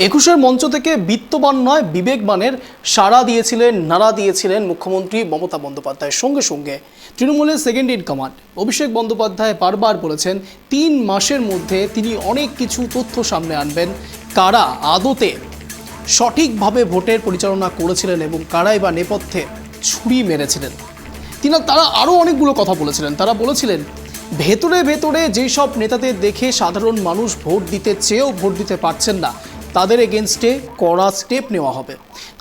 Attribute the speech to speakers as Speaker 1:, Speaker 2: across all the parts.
Speaker 1: একুশের মঞ্চ থেকে বিত্তবান নয় বিবেকবানের নারা দিয়েছিলেন মুখ্যমন্ত্রী মমতা বন্দ্যোপাধ্যায়ের। সঙ্গে সঙ্গে তৃণমূলের second in command Abhishek Bandyopadhyay বারবার বলেছেন 3 মাসের মধ্যে তিনি অনেক কিছু তথ্য সামনে আনবেন, কারা আদতে সঠিকভাবে ভোটের পরিচালনা করেছিলেন এবং কারাই বা নেপথ্যে ছুরি মেরেছিলেন। তারা আরও অনেকগুলো কথা বলেছিলেন। তারা বলেছিলেন ভেতরে ভেতরে যেসব নেতাদের দেখে সাধারণ মানুষ ভোট দিতে চেয়েও ভোট দিতে পারছেন না, তাদের এগেনস্টে কড়া স্টেপ নেওয়া হবে।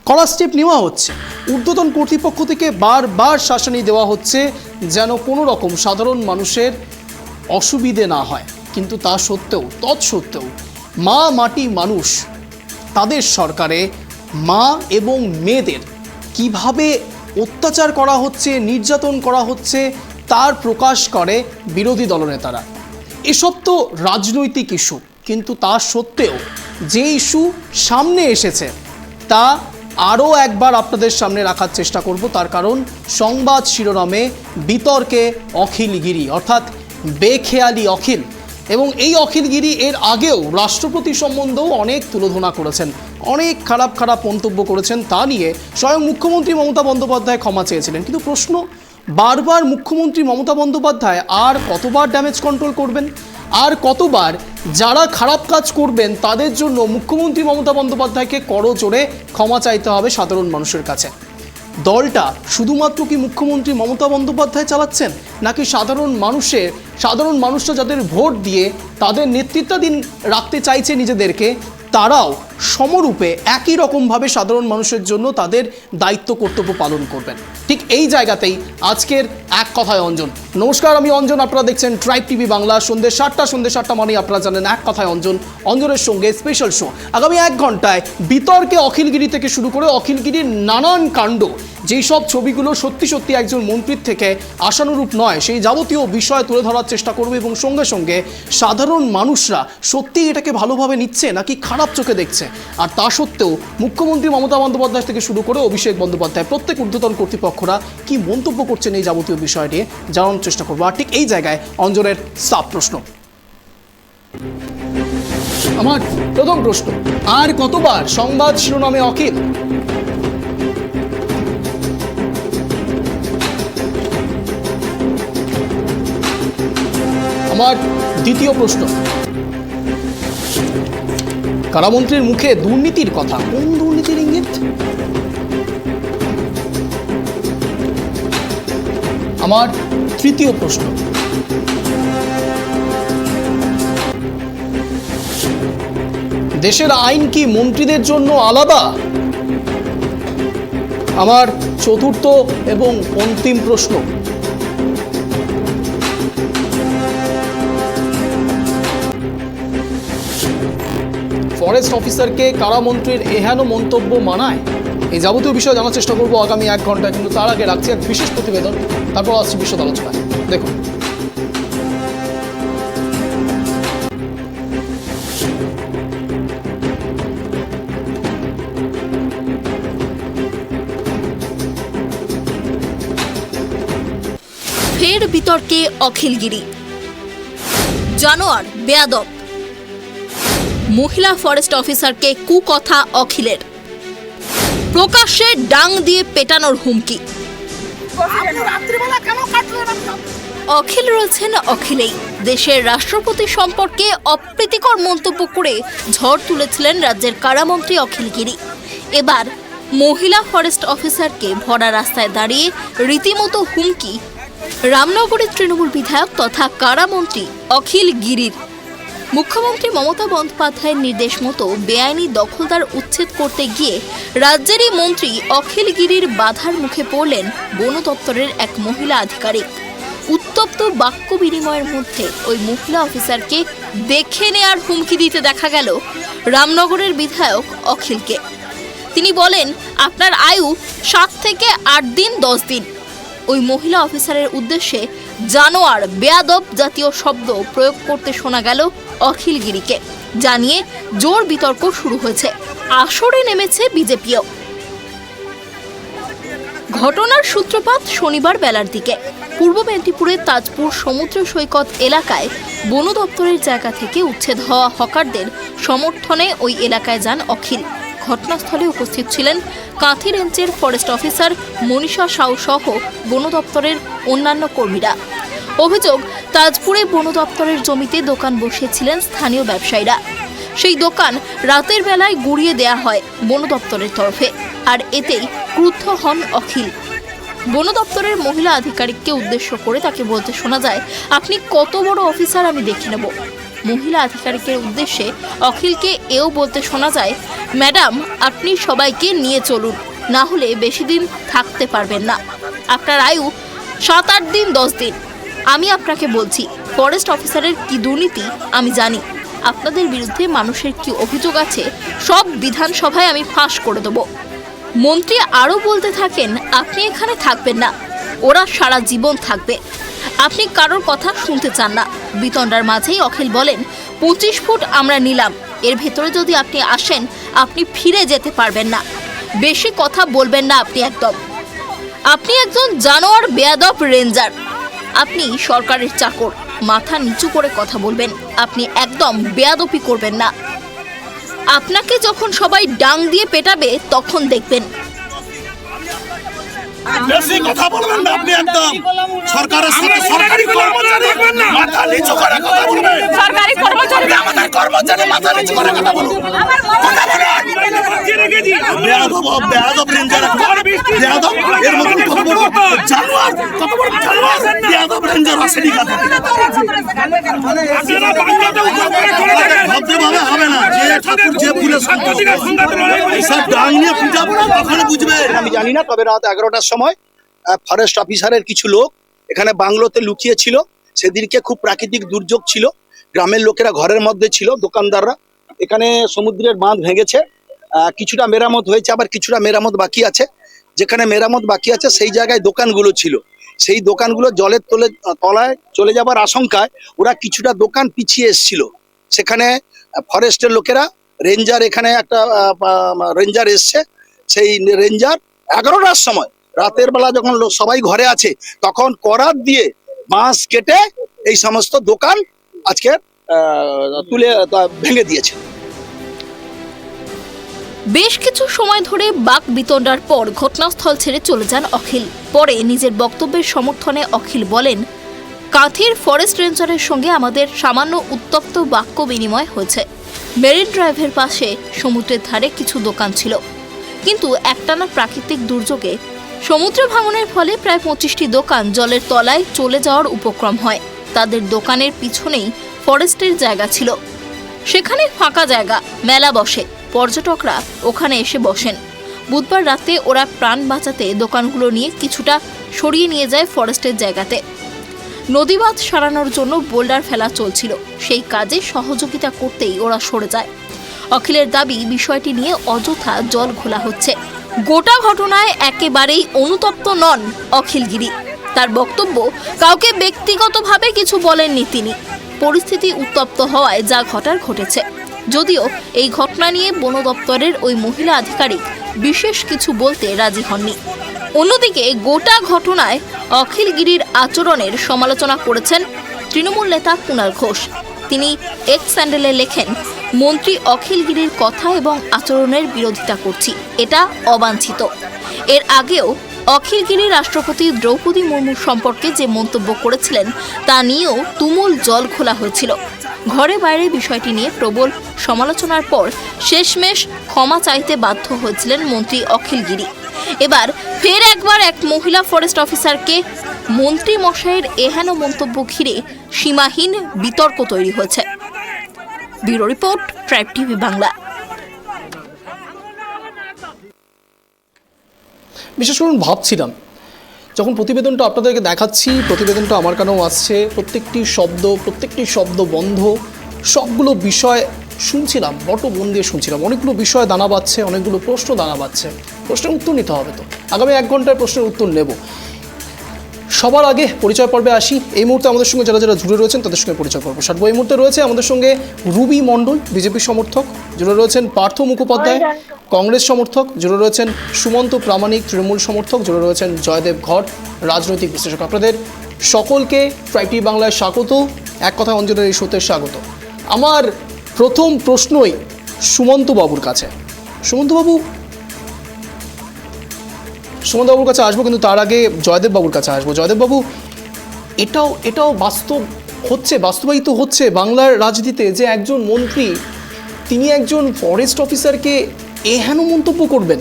Speaker 1: কড়া স্টেপ নেওয়া হচ্ছে। ঊর্ধ্বতন কর্তৃপক্ষ থেকে বারবার শাসনি দেওয়া হচ্ছে যেন কোনো রকম সাধারণ মানুষের অসুবিধে না হয়। কিন্তু তা সত্ত্বেও তৎসত্ত্বেও মা মাটি মানুষ তাদের সরকারে মা এবং মেয়েদের কিভাবে অত্যাচার করা হচ্ছে, নির্যাতন করা হচ্ছে, তার প্রকাশ করে বিরোধী দলনেতারা। এসব তো রাজনৈতিক ইস্যু, কিন্তু তা সত্ত্বেও যে ইস্যু সামনে এসেছে তা আরও একবার আপনাদের সামনে রাখার চেষ্টা করব। তার কারণ সংবাদ শিরোনামে বিতর্কে অখিলগিরি, অর্থাৎ বেখেয়ালি অখিল। এবং এই অখিলগিরি এর আগেও রাষ্ট্রপতি সম্বন্ধেও অনেক তুলোধনা করেছেন, অনেক খারাপ খারাপ মন্তব্য করেছেন। তা নিয়ে স্বয়ং মুখ্যমন্ত্রী মমতা বন্দ্যোপাধ্যায় ক্ষমা চেয়েছিলেন। কিন্তু প্রশ্ন, বারবার মুখ্যমন্ত্রী মমতা বন্দ্যোপাধ্যায় আর কতবার ড্যামেজ কন্ট্রোল করবেন? আর কতবার যারা খারাপ কাজ করবেন তাদের জন্য মুখ্যমন্ত্রী মমতা বন্দ্যোপাধ্যায়কে করজোড়ে ক্ষমা চাইতে হবে সাধারণ মানুষের কাছে? দলটা শুধুমাত্র কি মুখ্যমন্ত্রী মমতা বন্দ্যোপাধ্যায় চালাচ্ছেন, নাকি সাধারণ মানুষরা যাদের ভোট দিয়ে তাদের নেতৃত্বাধীন রাখতে চাইছে নিজেদেরকে, তারাও সমরূপে একই রকমভাবে সাধারণ মানুষের জন্য তাদের দায়িত্ব কর্তব্য পালন করবেন? ঠিক এই জায়গাতেই আজকের এক কথায় অঞ্জন। নমস্কার, আমি অঞ্জন, আপনারা দেখছেন ট্রাইব টিভি বাংলা। সন্ধ্যে 7টা মানেই আপনারা জানেন এক কথায় অঞ্জন। অঞ্জনের সঙ্গে স্পেশাল শো। আগামী 1 ঘন্টায় বিতর্কে অখিলগিরি থেকে শুরু করে অখিলগিরির নানান কাণ্ড, যেই সব ছবিগুলো সত্যি সত্যি একজন মন্ত্রীর থেকে আশানুরূপ নয়, সেই যাবতীয় বিষয় তুলে ধরার চেষ্টা করবে। এবং সঙ্গে সঙ্গে সাধারণ মানুষরা সত্যি এটাকে ভালোভাবে নিচ্ছে নাকি খারাপ চোখে দেখছে, আর তা সত্ত্বেও মুখ্যমন্ত্রী মমতা বন্দ্যোপাধ্যায় থেকে শুরু করে অভিষেক বন্দ্যোপাধ্যায় প্রত্যেক ঊর্ধ্বতন কর্তৃপক্ষরা কি মন্তব্য করছেন এই যাবতীয় বিষয় নিয়ে জানানোর চেষ্টা করবো। আর ঠিক এই জায়গায় অঞ্জনের সাব প্রশ্ন। আমার প্রথম প্রশ্ন, আর কতবার সংবাদ শিরোনামে অখিল? আমার দ্বিতীয় প্রশ্ন, কারামন্ত্রীর মুখে দুর্নীতির কথা, কোন দুর্নীতির ইঙ্গিত? আমার তৃতীয় প্রশ্ন, দেশের আইন কি মন্ত্রীদের জন্য আলাদা? আমার চতুর্থ এবং অন্তিম প্রশ্ন, ফরেস্ট অফিসারকে কারামন্ত্রীর এহেন মন্তব্য মানায়? এই যাবতীয় বিষয় জানার চেষ্টা করবো আগামী 1 ঘন্টায়। কিন্তু তার আগে রাখছি এক বিশেষ প্রতিবেদন, তারপর আসছি বিশদ আলোচনায়। দেখুন,
Speaker 2: ফের বিতর্কে অখিলগিরি, জানোয়ার বেয়াদব, মহিলা ফরেস্ট অফিসারকে কুকথা অখিলের, প্রকাশ্যে ডাং দিয়ে পেটানোর হুমকি। অখিল রয়েছেন অখিলেই। দেশের রাষ্ট্রপতি সম্পর্কে অপ্রীতিকর মন্তব্য করে ঝড় তুলেছিলেন রাজ্যের কারামন্ত্রী অখিলগিরি। এবার মহিলা ফরেস্ট অফিসারকে ভরা রাস্তায় দাঁড়িয়ে রীতিমতো হুমকি রামনগরের তৃণমূল বিধায়ক তথা কারামন্ত্রী অখিল গিরির। মুখ্যমন্ত্রী মমতা বন্দ্যোপাধ্যায়ের নির্দেশ মতো বেআইনি দখলদার উচ্ছেদ করতে গিয়ে রাজ্যেরই মন্ত্রী অখিল গিরির বাধার মুখে পড়লেন বন দপ্তরের এক মহিলা আধিকারিক। উত্তপ্ত বাক্য বিনিময়ের মধ্যে ওই মহিলা অফিসারকে দেখে নেয়ার হুমকি দিতে দেখা গেল রামনগরের বিধায়ক অখিলকে। তিনি বলেন, আপনার আয়ু 7 থেকে 8 দিন 10 দিন। ওই মহিলা অফিসারের উদ্দেশ্যে জানোয়ার বেয়াদব জাতীয় শব্দ প্রয়োগ করতে শোনা গেল অখিলগিরিকে, জানিয়ে জোর বিতর্ক শুরু হয়েছে। আসরে নেমেছে বিজেপিও। ঘটনার সূত্রপাত শনিবার বেলার দিকে। পূর্ব মেদিনীপুরের তাজপুর সমুদ্র সৈকত এলাকায় বন দপ্তরের জায়গা থেকে উচ্ছেদ হওয়া হকারদের সমর্থনে ওই এলাকায় যান অখিল। ঘটনাস্থলে উপস্থিত ছিলেন কাঁথি রেঞ্জের ফরেস্ট অফিসার মনীষা সাউ সহ বন দপ্তরের অন্যান্য কর্মীরা। অভিযোগ, তাজপুরে বন দপ্তরের জমিতে দোকান বসিয়েছিলেন স্থানীয় ব্যবসায়ীরা। সেই দোকান রাতের বেলায় গুড়িয়ে দেয়া হয় বন দপ্তরের তরফে, আর এতেই ক্রুদ্ধ হন অখিল। বন দপ্তরের মহিলা আধিকারিককে উদ্দেশ্য করে তাকে বলতে শোনা যায়, আপনি কত বড় অফিসার আমি দেখে নেব। মহিলা আধিকারিকের উদ্দেশ্যে অখিলকে এও বলতে শোনা যায়, ম্যাডাম আপনি সবাইকে নিয়ে চলুন, না হলে বেশি দিন থাকতে পারবেন না। আপনার আয়ু 7-8 দিন 10 দিন। আমি আপনাকে বলছি, ফরেস্ট অফিসারের কি দুর্নীতি আমি জানি। আপনাদের বিরুদ্ধে মানুষের কি অভিযোগ আছে সব বিধানসভায় আমি ফাঁস করে দেব। মন্ত্রী আরও বলতে থাকেন, আপনি এখানে থাকবেন না, ওরা সারা জীবন থাকবে। আপনি কারোর কথা শুনতে চান না। বিতণ্ডার মাঝেই অখিল বলেন, 25 ফুট আমরা নিলাম, এর ভেতরে যদি আপনি আসেন আপনি ফিরে যেতে পারবেন না। বেশি কথা বলবেন না আপনি একদম। আপনি একজন জানোয়ার বেয়াদব রেঞ্জার। আপনি সরকারের চাকর, মাথা নিচু করে কথা বলবেন। আপনি একদম বেয়াদপি করবেন না। আপনাকে যখন সবাই ডাং দিয়ে পেটাবে তখন দেখবেন।
Speaker 3: বেশি কথা বলবেন না আপনি একদম। সরকারের সাথে সরকারি কর্মচারী মাথা নিচু করে কথা বলবেন।
Speaker 4: সরকারি কর্মচারী
Speaker 3: আমাদের কর্মচারী মাথা নিচু করে কথা বলুন। কথা বলুন। বেয়াদব রেঞ্জার বেয়াদব এর মতন কথা বলুন। জানোয়ার কত বড় জানোয়ার বেয়াদব রেঞ্জার আসেনি কথা।
Speaker 4: আপনারা বাংলাতে উপর করে চলে যাবেন।
Speaker 3: ভদ্রভাবে হবে না। যে ঠাকুর যে ফুলে সব ডাং নিয়ে পিটাবো না, তখন বুঝবেন। আমি জানি না, তবে রাত 11টার সময় ফরেস্ট অফিসারের কিছু লোক এখানে বাংলোতে লুকিয়ে ছিল। সেদিনকে খুব প্রাকৃতিক দুর্যোগ ছিল, গ্রামের লোকেরা ঘরের মধ্যে ছিল, দোকানদাররা। এখানে সমুদ্রের বাঁধ ভেঙেছে, কিছুটা মেরামত হয়েছে, আবার কিছুটা মেরামত বাকি আছে। যেখানে মেরামত বাকি আছে সেই জায়গায় দোকানগুলো ছিল। সেই দোকানগুলো জলের তলায় চলে যাবার আশঙ্কায় ওরা কিছুটা দোকান পিছিয়ে এসেছিল। সেখানে ফরেস্টের লোকেরা রেঞ্জার, এখানে একটা রেঞ্জার এসছে। সেই রেঞ্জার 11টার সময় রাতের বেলা যখন সবাই ঘরে আছে তখন করাত দিয়ে বাঁশ কেটে এই সমস্ত দোকান আজকে তুলে ভেঙে দিয়েছে।
Speaker 2: বেশ কিছু সময় ধরে বাক বিতণ্ডার পর ঘটনাস্থল ছেড়ে চলে যান অখিল। পরে নিজের বক্তব্যের সমর্থনে অখিল বলেন, কাঁথির ফরেস্ট রেঞ্জারের সঙ্গে আমাদের সামান্য উত্তপ্ত বাক্য বিনিময় হয়েছে। মেরিন ড্রাইভের পাশে সমুদ্রের ধারে কিছু দোকান ছিল, কিন্তু একটানা প্রাকৃতিক দুর্যোগে সমুদ্র ভাঙনের ফলে প্রায় 25টি দোকান জলের তলায় চলে যাওয়ার উপক্রম হয়। তাদের দোকানের পিছনেই ফরেস্টের জায়গা ছিল, সেখানে ফাঁকা জায়গা, মেলা বসে, পর্যটকরা ওখানে এসে বসেন। বুধবার রাতে ওরা প্রাণ বাঁচাতে দোকানগুলো নিয়ে কিছুটা সরিয়ে নিয়ে যায় ফরেস্টের জায়গাতে। নদীবাঁধ সারানোর জন্য বোল্ডার ফেলা চলছিল, সেই কাজে সহযোগিতা করতেই ওরা সরে যায়। অখিলের দাবি, বিষয়টি নিয়ে অযথা জল ঘোলা হচ্ছে। গোটা ঘটনায় একেবারেই অনুতপ্ত নন অখিলগিরি। তার বক্তব্য, কাউকে ব্যক্তিগতভাবে কিছু বলেননি তিনি। পরিস্থিতি উত্তপ্ত হওয়ায় যা ঘটার ঘটেছে। যদিও এই ঘটনা নিয়ে বন দপ্তরের ওই মহিলা আধিকারিক বিশেষ কিছু বলতে রাজি হননি। অন্যদিকে গোটা ঘটনায় অখিলগিরির আচরণের সমালোচনা করেছেন তৃণমূল নেতা কুণাল ঘোষ। তিনি এক্স স্যান্ডেলে লেখেন, মন্ত্রী অখিলগিরির কথা এবং আচরণের বিরোধিতা করছি, এটা অবাঞ্ছিত। এর আগেও অখিলগিরি রাষ্ট্রপতি দ্রৌপদী মুর্মু সম্পর্কে যে মন্তব্য করেছিলেন তা নিয়েও তুমুল জল খোলা হয়েছিল। ঘরে বাইরে বিষয়টি নিয়ে প্রবল সমালোচনার পর শেষমেশ ক্ষমা চাইতে বাধ্য হয়েছিলেন মন্ত্রী অখিলগিরি। এবার ফের একবার এক মহিলা ফরেস্ট অফিসারকে মন্ত্রী মশাইয়ের এহেন মন্তব্য ঘিরে সীমাহীন বিতর্ক তৈরি হয়েছে। Bureau report, tribe TV Bangla.
Speaker 1: বিশেষ করে ভাবছিলাম যখন প্রতিবেদনটা আপনাদেরকে দেখাচ্ছি, প্রতিবেদনটা আমার কানেও আসছে, প্রত্যেকটি শব্দ বন্ধ, সবগুলো বিষয় শুনছিলাম, বট মন দিয়ে শুনছিলাম। অনেকগুলো বিষয় দানা বাঁধছে, অনেকগুলো প্রশ্ন দানা বাঁধছে। প্রশ্নের উত্তর নিতে হবে তো, আগামী 1 ঘন্টায় প্রশ্নের উত্তর নেব। সবার আগে পরিচয় পর্বে আসি। এই মুহূর্তে আমাদের সঙ্গে যারা যারা জুড়ে রয়েছেন তাদের সঙ্গে পরিচয় পর্ব সারবো। এই মুহূর্তে রয়েছে আমাদের সঙ্গে রুবি মণ্ডল, বিজেপি সমর্থক। জুড়ে রয়েছেন পার্থ মুখোপাধ্যায়, কংগ্রেস সমর্থক। জুড়ে রয়েছেন সুমন্ত প্রামাণিক, তৃণমূল সমর্থক। জুড়ে রয়েছেন জয়দেব ঘট, রাজনৈতিক বিশ্লেষক। আপনাদের সকলকে ট্রাইব টিভি বাংলায় স্বাগত, এক কথায় অঞ্জনের এই শোতে স্বাগত। আমার প্রথম প্রশ্নই সুমন্তবাবুর কাছে। সুমন্তবাবুর কাছে আসবো, কিন্তু তার আগে জয়দেববাবুর কাছে আসবো। জয়দেববাবু, এটাও বাস্তবায়িত হচ্ছে বাংলার রাজনীতিতে যে একজন মন্ত্রী তিনি একজন ফরেস্ট অফিসারকে এহেন মন্তব্য করবেন,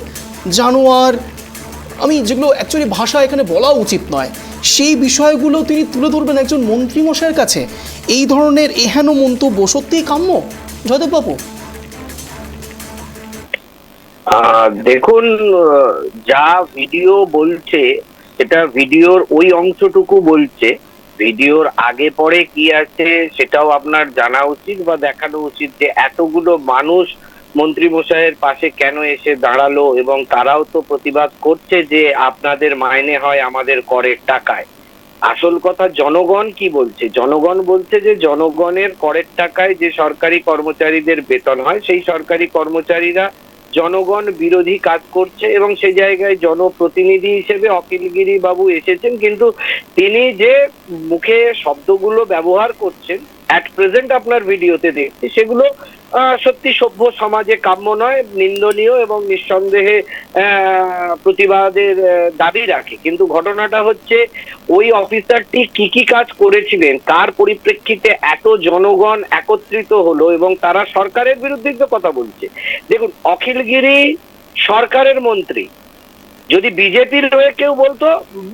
Speaker 1: জানোয়ার, আমি যেগুলো অ্যাকচুয়ালি ভাষা এখানে বলা উচিত নয়, সেই বিষয়গুলো তিনি তুলে ধরবেন একজন মন্ত্রীমশাইয়ের কাছে। এই ধরনের এহেন মন্তব্য সত্যিই কাম্য জয়দেববাবু?
Speaker 5: দেখুন, যা ভিডিও বলছে সেটা ভিডিওর ওই অংশটুকু বলছে। ভিডিওর আগে পরে কি আছে সেটাও আপনার জানা উচিত বা দেখানো উচিত, যে এতগুলো মানুষ মন্ত্রী মশাইয়ের পাশে কেন এসে দাঁড়ালো এবং তারাও তো প্রতিবাদ করছে যে আপনাদের মাইনে হয় আমাদের করের টাকায়। আসল কথা জনগণ কি বলছে? জনগণ বলছে যে জনগণের করের টাকায় যে সরকারি কর্মচারীদের বেতন হয় সেই সরকারি কর্মচারীরা জনগণ বিরোধী কাজ করছে, এবং সেই জায়গায় জনপ্রতিনিধি হিসেবে অখিলগিরি বাবু এসেছেন, কিন্তু তিনি যে মুখে শব্দগুলো ব্যবহার করছেন অ্যাট প্রেজেন্ট আপনার ভিডিওতে দেখছি, সেগুলো সত্যি সভ্য সমাজে কাম্য নয়, নিন্দনীয় এবং নিঃসন্দেহে প্রতিবাদের দাবি রাখে। কিন্তু ঘটনাটা হচ্ছে ওই অফিসারটি কি কাজ করেছিলেন, কার পরিপ্রেক্ষিতে এত জনগণ একত্রিত হলো এবং তারা সরকারের বিরুদ্ধে তো কথা বলছে। দেখুন, অখিলগিরি সরকারের মন্ত্রী, যদি বিজেপির হয়ে কেউ বলতো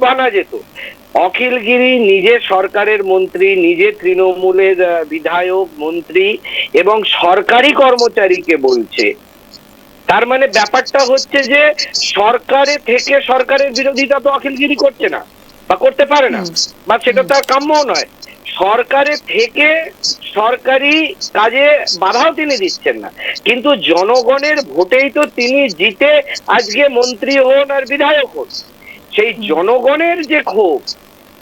Speaker 5: মানা যেত। অখিলগিরি নিজে সরকারের মন্ত্রী, নিজে তৃণমূলের বিধায়ক মন্ত্রী এবং সরকারি কর্মচারীকে বলছে। তার মানে ব্যাপারটা হচ্ছে যে সরকারে থেকে সরকারের বিরোধিতা তো অখিলগিরি করছে না বা করতে পারে না, বা সেটা তার কাম্যও নয়। সরকারে থেকে সরকারি কাজে বাধাও তিনি দিচ্ছেন না, কিন্তু জনগণের ভোটেই তো তিনি জিতে আজকে মন্ত্রী হন আর বিধায়ক হন। সেই জনগণের যে ক্ষোভ,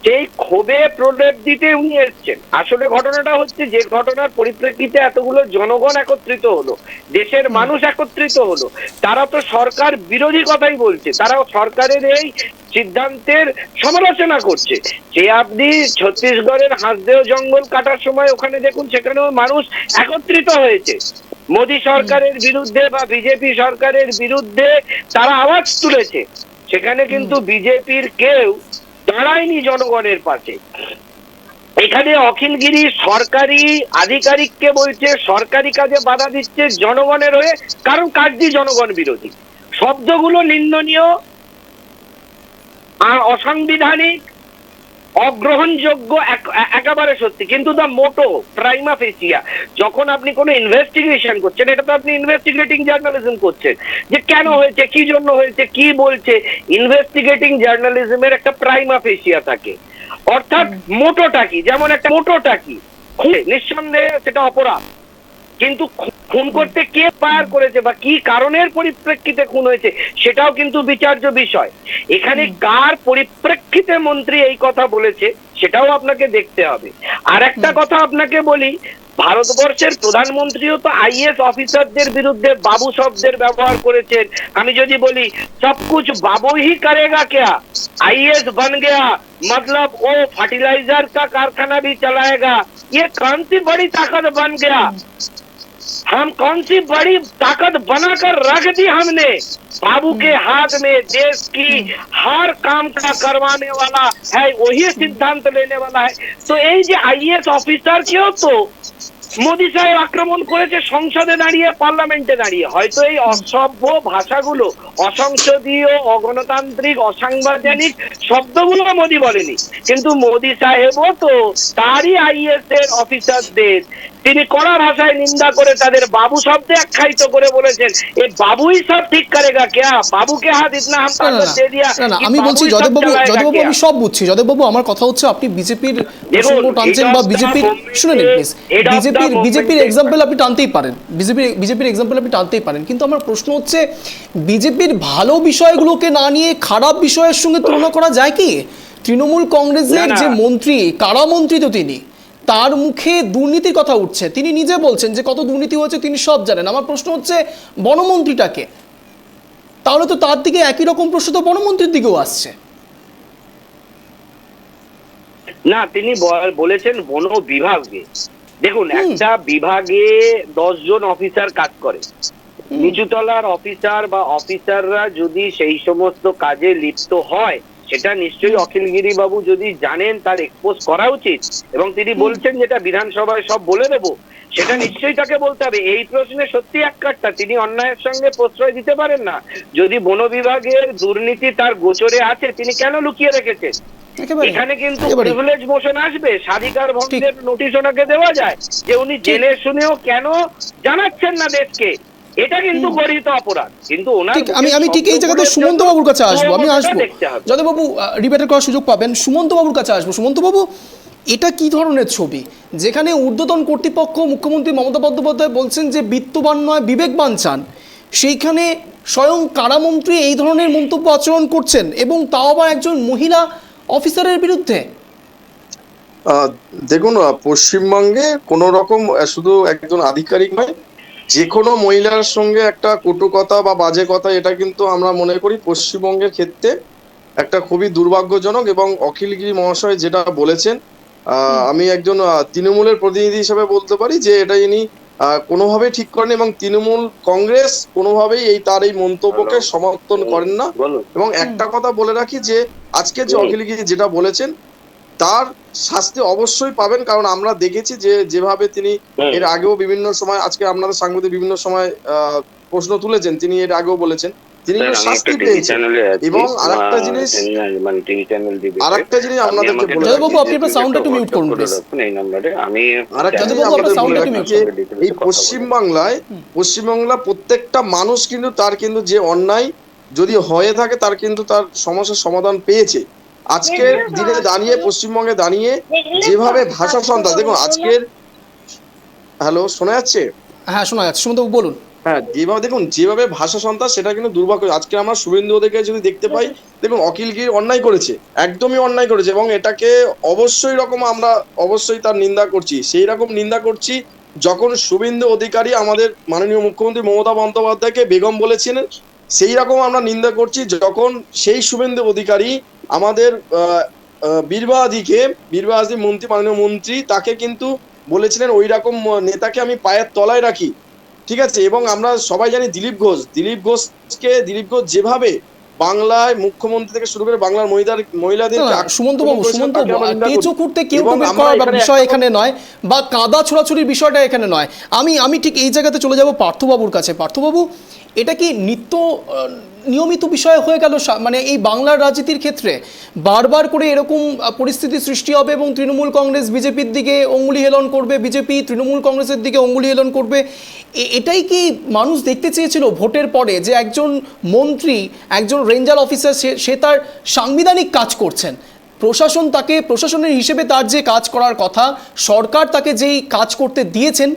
Speaker 5: সেই ক্ষোভে প্রলেপ দিতে উনি এসছেন। আসলে ঘটনাটা হচ্ছে যে ঘটনার পরিপ্রেক্ষিতে এতগুলো জনগণ একত্রিত হলো, দেশের মানুষ একত্রিত হলো, তারা তো সরকার বিরোধী কথাই বলছে, তারা সরকারের এই সিদ্ধান্তের সমালোচনা করছে। যে আপনি ছত্তিশগড়ের হাঁসদেও জঙ্গল কাটার সময় ওখানে দেখুন, সেখানেও মানুষ একত্রিত হয়েছে মোদী সরকারের বিরুদ্ধে বা বিজেপি সরকারের বিরুদ্ধে, তারা আওয়াজ তুলেছে। সেখানে কিন্তু বিজেপির কেউ দাঁড়ায়নি জনগণের পাশে। এখানে অখিলগিরি সরকারি আধিকারিককে বলছে সরকারি কাজে বাধা দিচ্ছে জনগণের হয়ে, কারণ কাজটি জনগণ বিরোধী। শব্দগুলো নিন্দনীয়, অসাংবিধানিক, অগ্রহণযোগ্য একেবারে সত্যি, কিন্তু দা মোটো প্রাইমা ফেসিয়া যখন আপনি কোনো ইনভেস্টিগেশন করছেন, এটা তো আপনি ইনভেস্টিগেটিং জার্নালিজম করছেন, যে কেন হয়েছে, কি জন্য হয়েছে, কি বলছে। ইনভেস্টিগেটিং জার্নালিজমের একটা প্রাইমা ফেসিয়া থাকে, অর্থাৎ মোটোটা কি, যেমন একটা মোটোটা কি, নিঃসন্দেহে সেটা অপরাধ, কিন্তু খুন করতে কে ফায়ার করেছে বা কি কারণের পরিপ্রেক্ষিতে খুন হয়েছে সেটাও কিন্তু বিচার্য বিষয়। এখানে কার পরিপ্রেক্ষিতে মন্ত্রী এই কথা বলেছে সেটাও আপনাকে দেখতে হবে। আর একটা কথা আপনাকে বলি, ভারতবর্ষের প্রধানমন্ত্রীও তো আইএস অফিসারদের বিরুদ্ধে বাবু শব্দের ব্যবহার করেছেন। আমি যদি বলি সব কুছ বাবু হি করেগা ক্যা, आईएएस बन गया मतलब वो फर्टिलाइजर का कारखाना भी चलाएगा, ये कौन सी बड़ी ताकत बन गया, हम कौन सी बड़ी ताकत बनाकर रख दी हमने। बाबू के हाथ में देश की हर काम का करवाने वाला है, वही सिद्धांत लेने वाला है। तो ये जो आईएएस ऑफिसर क्यों तो মোদী সাহেব আক্রমণ করেছে সংসদে দাঁড়িয়ে, পার্লামেন্টে দাঁড়িয়ে। হয়তো এই অসভ্য ভাষাগুলো, অসংসদীয়, অগণতান্ত্রিক, অসাংবিধানিক শব্দগুলো মোদী বলেনি, কিন্তু মোদী সাহেবও তো তারই আইএস এর অফিসারদের তিনি কড়া ভাষায় নিন্দা করে তাদের বাবু শব্দে আখ্যায়িত করে বলেছেন, এ বাবুই সব ঠিক করেগা ক্যা, বাবুকে হাত ইতনা হাম তাকত দে দিয়া।
Speaker 1: আমি বলছি জয়দেববাবু, আমি সব বুঝছি জয়দেববাবু, আমার কথা হচ্ছে আপনি বিজেপির প্রসঙ্গ টানছেন বা বিজেপির, শুনে নিন প্লিজ, বিজেপির এক্সাম্পল আপনি টানতেই পারেন, বিজেপির এক্সাম্পল আপনি টানতেই পারেন, কিন্তু আমার প্রশ্ন হচ্ছে বিজেপির ভালো বিষয়গুলোকে না নিয়ে খারাপ বিষয়ের সঙ্গে তুলনা করা যায় কি? তৃণমূল কংগ্রেসের যে মন্ত্রী, কারামন্ত্রী তো তিনি, তার মুখে দুর্নীতির কথা উঠছে, তিনি নিজে বলছেন যে কত দুর্নীতি হয়েছে তিনি সব জানেন। আমার প্রশ্ন হচ্ছে বনমন্ত্রীটাকে, তাহলে তো তার দিকে একই রকম প্রশ্ন তো বনমন্ত্রীর দিকেও আসছে।
Speaker 5: না, তিনি বলেছেন বন বিভাগে। দেখুন, একটা বিভাগে 10 জন অফিসার কাজ করে। নিচুতলার অফিসার বা অফিসাররা যদি সেই সমস্ত কাজে লিপ্ত হয়, সেটা নিশ্চয়ই অখিলগিরি বাবু যদি জানেন তার এক্সপোজ করা উচিত। এবং তিনি বলছেন যেটা বিধানসভায় সব বলে দেবো, সেটা নিশ্চয়ই তাকে বলতে হবে। এই প্রশ্নে সত্যি এককাট্টা, তিনি অন্যায়ের সঙ্গে প্রশ্রয় দিতে পারেন না। যদি বন বিভাগের দুর্নীতি তার গোচরে আছে, তিনি কেন লুকিয়ে রেখেছেন? এখানে কিন্তু প্রিভিলেজ মোশন আসবে, স্বাধিকার ভঙ্গের নোটিশ ওনাকে দেওয়া যায় যে উনি জেনে শুনেও কেন জানাচ্ছেন না দেশকে। এটা কিন্তু গরিত অপরাধ। কিন্তু ওনার
Speaker 1: আমি ঠিক এই জায়গাতে সুমন্ত বাবুর কাছে আসবো, আমি আসবো, যাদববাবু ডিবেট করার সুযোগ পাবেন, সুমন্ত বাবুর কাছে আসবো। সুমন্ত বাবু, এটা কি ধরনের ছবি যেখানে ঊর্ধ্বতন কর্তৃপক্ষ মুখ্যমন্ত্রী মমতা বন্দ্যোপাধ্যায় বলছেন যে বিত্তবান নয় বিবেকবান চান, সেইখানে স্বয়ং কারামন্ত্রী এই ধরনের মন্তব্য আচরণ করছেন, এবং তাও আবার একজন মহিলা অফিসারের বিরুদ্ধে?
Speaker 6: দেখুন, পশ্চিমবঙ্গে কোনো রকম শুধু একজন আধিকারিক নয়, যে কোনো মহিলার সঙ্গে একটা কটু কথা বা বাজে কথা, এটা কিন্তু আমরা মনে করি পশ্চিমবঙ্গের ক্ষেত্রে একটা খুবই দুর্ভাগ্যজনক। এবং অখিলগিরি মহাশয় যেটা বলেছেন, আমি একজন তৃণমূলের প্রতিনিধি হিসেবে বলতে পারি যে এটা ইনি কোনোভাবেই ঠিক করেন, এবং তৃণমূল কংগ্রেস কোনোভাবেই তার এই মন্তব্যকে সমর্থন করেন না। এবং একটা কথা বলে রাখি যে আজকে যে অখিলগিরি যেটা বলেছেন তার শাস্তি অবশ্যই পাবেন, কারণ আমরা দেখেছি যে যেভাবে তিনি এর আগেও বিভিন্ন সময়, আজকে আপনাদের সাংবাদিক বিভিন্ন সময় প্রশ্ন তুলেছেন, তিনি এর আগেও বলেছেন তিনি শাস্তি পেয়েছেন। এবং আরেকটা জিনিস আপনাদেরকে বলে এই পশ্চিমবাংলা প্রত্যেকটা মানুষ কিন্তু তার কিন্তু যে অন্যায় যদি হয়ে থাকে তার কিন্তু তার সমস্যার সমাধান পেয়েছে। আজকের দিনে দাঁড়িয়ে পশ্চিমবঙ্গে দাঁড়িয়ে যেভাবে ভাষা সন্ত্রাস, দেখুন আজকের, হ্যালো শোনা যাচ্ছে?
Speaker 1: হ্যাঁ শোনা যাচ্ছে, সুমন্ত বাবু বলুন।
Speaker 6: হ্যাঁ, যেভাবে ভাষা সন্ত্রাস, সেটা কিন্তু দুর্ভাগ্য। আজকে আমরা শুভেন্দু অধিকারী যদি দেখতে পাই, দেখুন অখিলগিরি অন্যায় করেছে, একদমই অন্যায় করেছে, এবং এটাকে আমরা অবশ্যই তার নিন্দা করছি। সেই রকম নিন্দা করছি যখন শুভেন্দু অধিকারী আমাদের মাননীয় মুখ্যমন্ত্রী মমতা বন্দ্যোপাধ্যায়কে বেগম বলেছিলেন, সেই রকম আমরা নিন্দা করছি যখন সেই শুভেন্দু অধিকারী আমাদের বীরবাহাদি মন্ত্রী, মাননীয় মন্ত্রী, তাকে কিন্তু বলেছিলেন ওই রকম নেতাকে আমি পায়ের তলায় রাখি, ঠিক আছে। এবং আমরা সবাই জানি দিলীপ ঘোষ যেভাবে বাংলায় মুখ্যমন্ত্রী থেকে শুরু করে বাংলার মহিলাদের,
Speaker 1: সুমন্ত বাবু কেঁচো খুঁড়তে কেউ কমিট করার বিষয় এখানে নয়, বা কাদা ছোড়াছুড়ির বিষয়টা এখানে নয়। আমি ঠিক এই জায়গাতে চলে যাব পার্থবাবুর কাছে। পার্থবাবু, এটা কি নিয়মিত বিষয় হয়ে গেল মানে এই বাংলার রাজনীতির ক্ষেত্রে? বারবার করে এরকম পরিস্থিতি সৃষ্টি হবে এবং তৃণমূল কংগ্রেস বিজেপির দিকে অঙ্গুলি হেলন করবে, বিজেপি তৃণমূল কংগ্রেসের দিকে অঙ্গুলি হেলন করবে। এটাই কি মানুষ দেখতে চেয়েছিল ভোটের পরে, যে একজন মন্ত্রী, একজন রেঞ্জার অফিসার, সে তার সাংবিধানিক কাজ করছেন, প্রশাসনের হিসেবে তার যে কাজ করার কথা, সরকার তাকে যেই কাজ করতে দিয়েছেন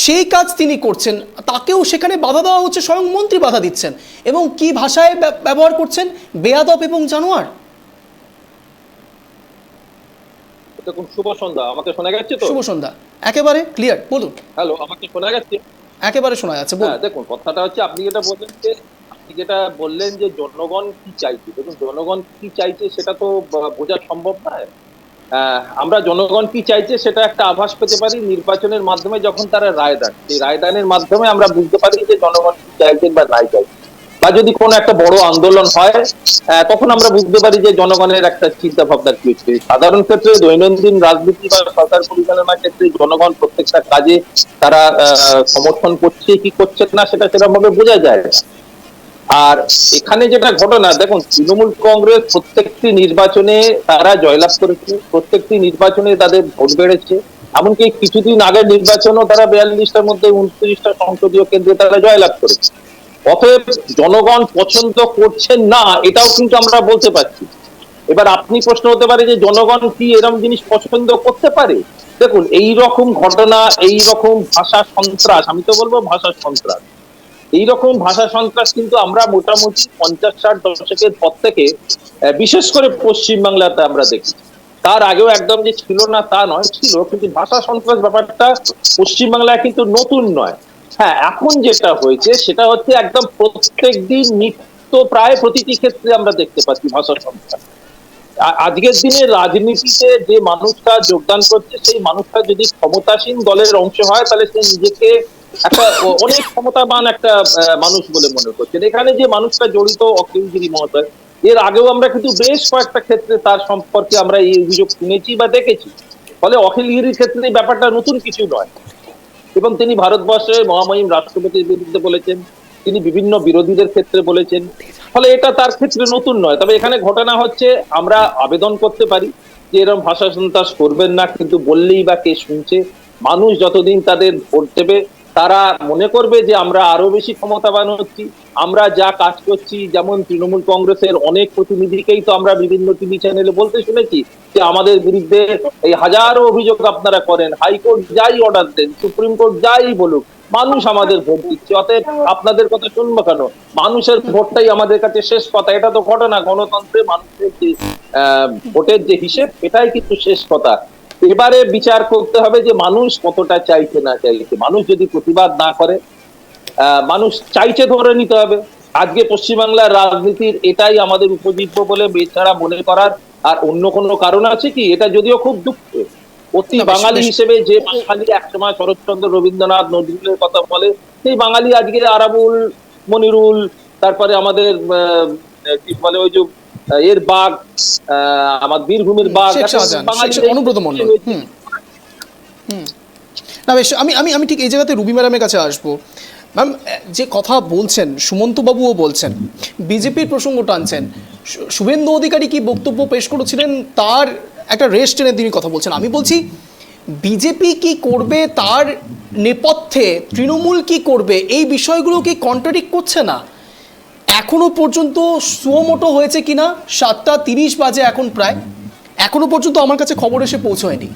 Speaker 1: সেই কাজ তিনি করছেন, তাকেও সেখানে বাধা দেওয়া হচ্ছে, স্বয়ং মন্ত্রী বাধা দিচ্ছেন, এবং কি ভাষায় ব্যবহার করছেন? বেয়াদব এবং জানোয়ার।
Speaker 7: দেখুন, শুভ সন্ধ্যা, আমাকে শোনা যাচ্ছে তো?
Speaker 1: শুভ সন্ধ্যা, একেবারে ক্লিয়ার, বলুন।
Speaker 7: হ্যালো, আমাকে শোনা যাচ্ছে?
Speaker 1: একেবারে শোনা যাচ্ছে, বলুন।
Speaker 7: দেখুন, কথাটা হচ্ছে আপনি যেটা বললেন যে জনগণ কি চাইছে, দেখুন জনগণ কি চাইছে সেটা তো বোঝা সম্ভব নয়। আমরা জনগণ কি চাইছে সেটা একটা আভাস পেতে পারি নির্বাচনের মাধ্যমে, যখন তারা রায় দেন, সেই রায়দানের মাধ্যমে আমরা বুঝতে পারি যে জনগণ কি চাইছেন বা নাই চাইছেন। বা যদি কোনো একটা বড় আন্দোলন হয়, তখন আমরা বুঝতে পারি যে জনগণের একটা চিন্তা ভাবনা কি হচ্ছে। সাধারণ ক্ষেত্রে দৈনন্দিন রাজনীতি বা সরকার পরিচালনার ক্ষেত্রে জনগণ প্রত্যেকটা কাজে তারা সমর্থন করছে কি করছে না সেটা সেরকম ভাবে বোঝা যায় না। আর এখানে যেটা ঘটনা, দেখুন তৃণমূল কংগ্রেস প্রত্যেকটি নির্বাচনে তারা জয়লাভ করেছে, প্রত্যেকটি নির্বাচনে তাদের ভোট বেড়েছে, এমনকি কিছুদিন আগের নির্বাচনও তারা 42টার মধ্যে 29টা সংসদীয় কেন্দ্রে তারা জয়লাভ করেছে। অতএব জনগণ পছন্দ করছেন না এটাও কিন্তু আমরা বলতে পারছি। এবার আপনি প্রশ্ন হতে পারে যে জনগণ কি এরকম জিনিস পছন্দ করতে পারে? দেখুন, এই রকম ঘটনা, এই রকম ভাষা সন্ত্রাস, আমি তো বলবো ভাষা সন্ত্রাস, এইরকম ভাষা সন্ত্রাস কিন্তু আমরা মোটামুটি 50-60 দশকের পর থেকে বিশেষ করে পশ্চিমবাংলাতে আমরা দেখি। তার আগেও একদম যে ছিল না তা নয়, ছিল, কিন্তু ভাষা সন্ত্রাস ব্যাপারটা পশ্চিমবাংলায় কিন্তু নতুন নয়। হ্যাঁ, এখন যেটা হয়েছে সেটা হচ্ছে একদম প্রত্যেক দিন নিত্য প্রায় প্রতিটি ক্ষেত্রে আমরা দেখতে পাচ্ছি ভাষা সন্ত্রাস। আজকের দিনে রাজনীতিতে যে মানুষটা যোগদান করছে সেই মানুষটা যদি ক্ষমতাসীন দলের অংশ হয় তাহলে সে নিজেকে একটা অনেক ক্ষমতাবান একটা মানুষ বলে মনে করছেন। এখানে যে মানুষটা জড়িত অখিলগিরি মহোদয়, এর আগেও আমরা কিন্তু বেশ কয়েকটা ক্ষেত্রে তার সম্পর্কে আমরা এই অভিযোগ শুনেছি বা দেখেছি। ফলে অখিলগিরির ক্ষেত্রে এই ব্যাপারটা নতুন কিছু নয়, এবং তিনি ভারতবর্ষের মহামহিম রাষ্ট্রপতির বিরুদ্ধে বলেছেন, তিনি বিভিন্ন বিরোধীদের ক্ষেত্রে বলেছেন। ফলে এটা তার ক্ষেত্রে নতুন নয়। তবে এখানে ঘটনা হচ্ছে, আমরা আবেদন করতে পারি যে এরকম ভাষা সন্ত্রাস করবেন না, কিন্তু বললেই বা কে শুনছে? মানুষ যতদিন তাদের ভোট দেবে তারা মনে করবে যে আমরা আরো বেশি ক্ষমতাবান হচ্ছি। আমরা যা কাজ করছি, যেমন তৃণমূল কংগ্রেসের অনেক প্রতিনিধিকেই তো আমরা বিভিন্ন টিভি চ্যানেলে বলতে শুনেছি যে আমাদের বিরুদ্ধে এই হাজারো অভিযোগ আপনারা করেন, হাইকোর্ট যাই অর্ডার দেন, সুপ্রিম কোর্ট যাই বলুক, মানুষ আমাদের ভোট দিচ্ছে, অতএব আপনাদের কথা শুনবো কেন? মানুষের ভোটটাই আমাদের কাছে শেষ কথা। এটা তো ঘটনা, গণতন্ত্রে মানুষের যে ভোটের যে হিসেব, এটাই কিন্তু শেষ কথা। এবারে বিচার করতে হবে যে মানুষ কতটা চাইছে না চাইছে। মানুষ যদি প্রতিবাদ না করে, মানুষ চাইছে ধরে নিতে হবে। আজকে পশ্চিমবাংলার রাজনীতির এটাই আমাদের উপজীব্য বলে এছাড়া মনে করার আর অন্য কোনো কারণ আছে কি? এটা যদিও খুব দুঃখের, অতি বাঙালি হিসেবে যে বাঙালি একসময় শরৎচন্দ্র, রবীন্দ্রনাথ, নজরুলের কথা বলে, সেই বাঙালি আজকে আরাবুল, মনিরুল, তারপরে আমাদের কি বলে ওই যে এর বাঘ, আমার বীরভূমের বাঘ,
Speaker 1: শেখ শাহজাহান, অনুব্রত মণ্ডল। না বেশ, আমি আমি আমি ঠিক এই জায়গাতে রুবি ম্যাডামের কাছে আসবো। ম্যাম, যে কথা বলছেন, সুমন্তবাবুও বলছেন, বিজেপির প্রসঙ্গ টানছেন, শুভেন্দু অধিকারী কি বক্তব্য পেশ করেছিলেন তার একটা রেস্ট টেনে তিনি কথা বলছেন। আমি বলছি বিজেপি কি করবে, তার নেপথ্যে তৃণমূল কি করবে, এই বিষয়গুলো কি কন্ট্রাডিক্ট করছে না? এখনো পর্যন্ত সুমোটো হয়েছে কিনা, 7:30 বাজে এখন প্রায়, এখনো পর্যন্ত আমার কাছে খবর এসে পৌঁছয়নি।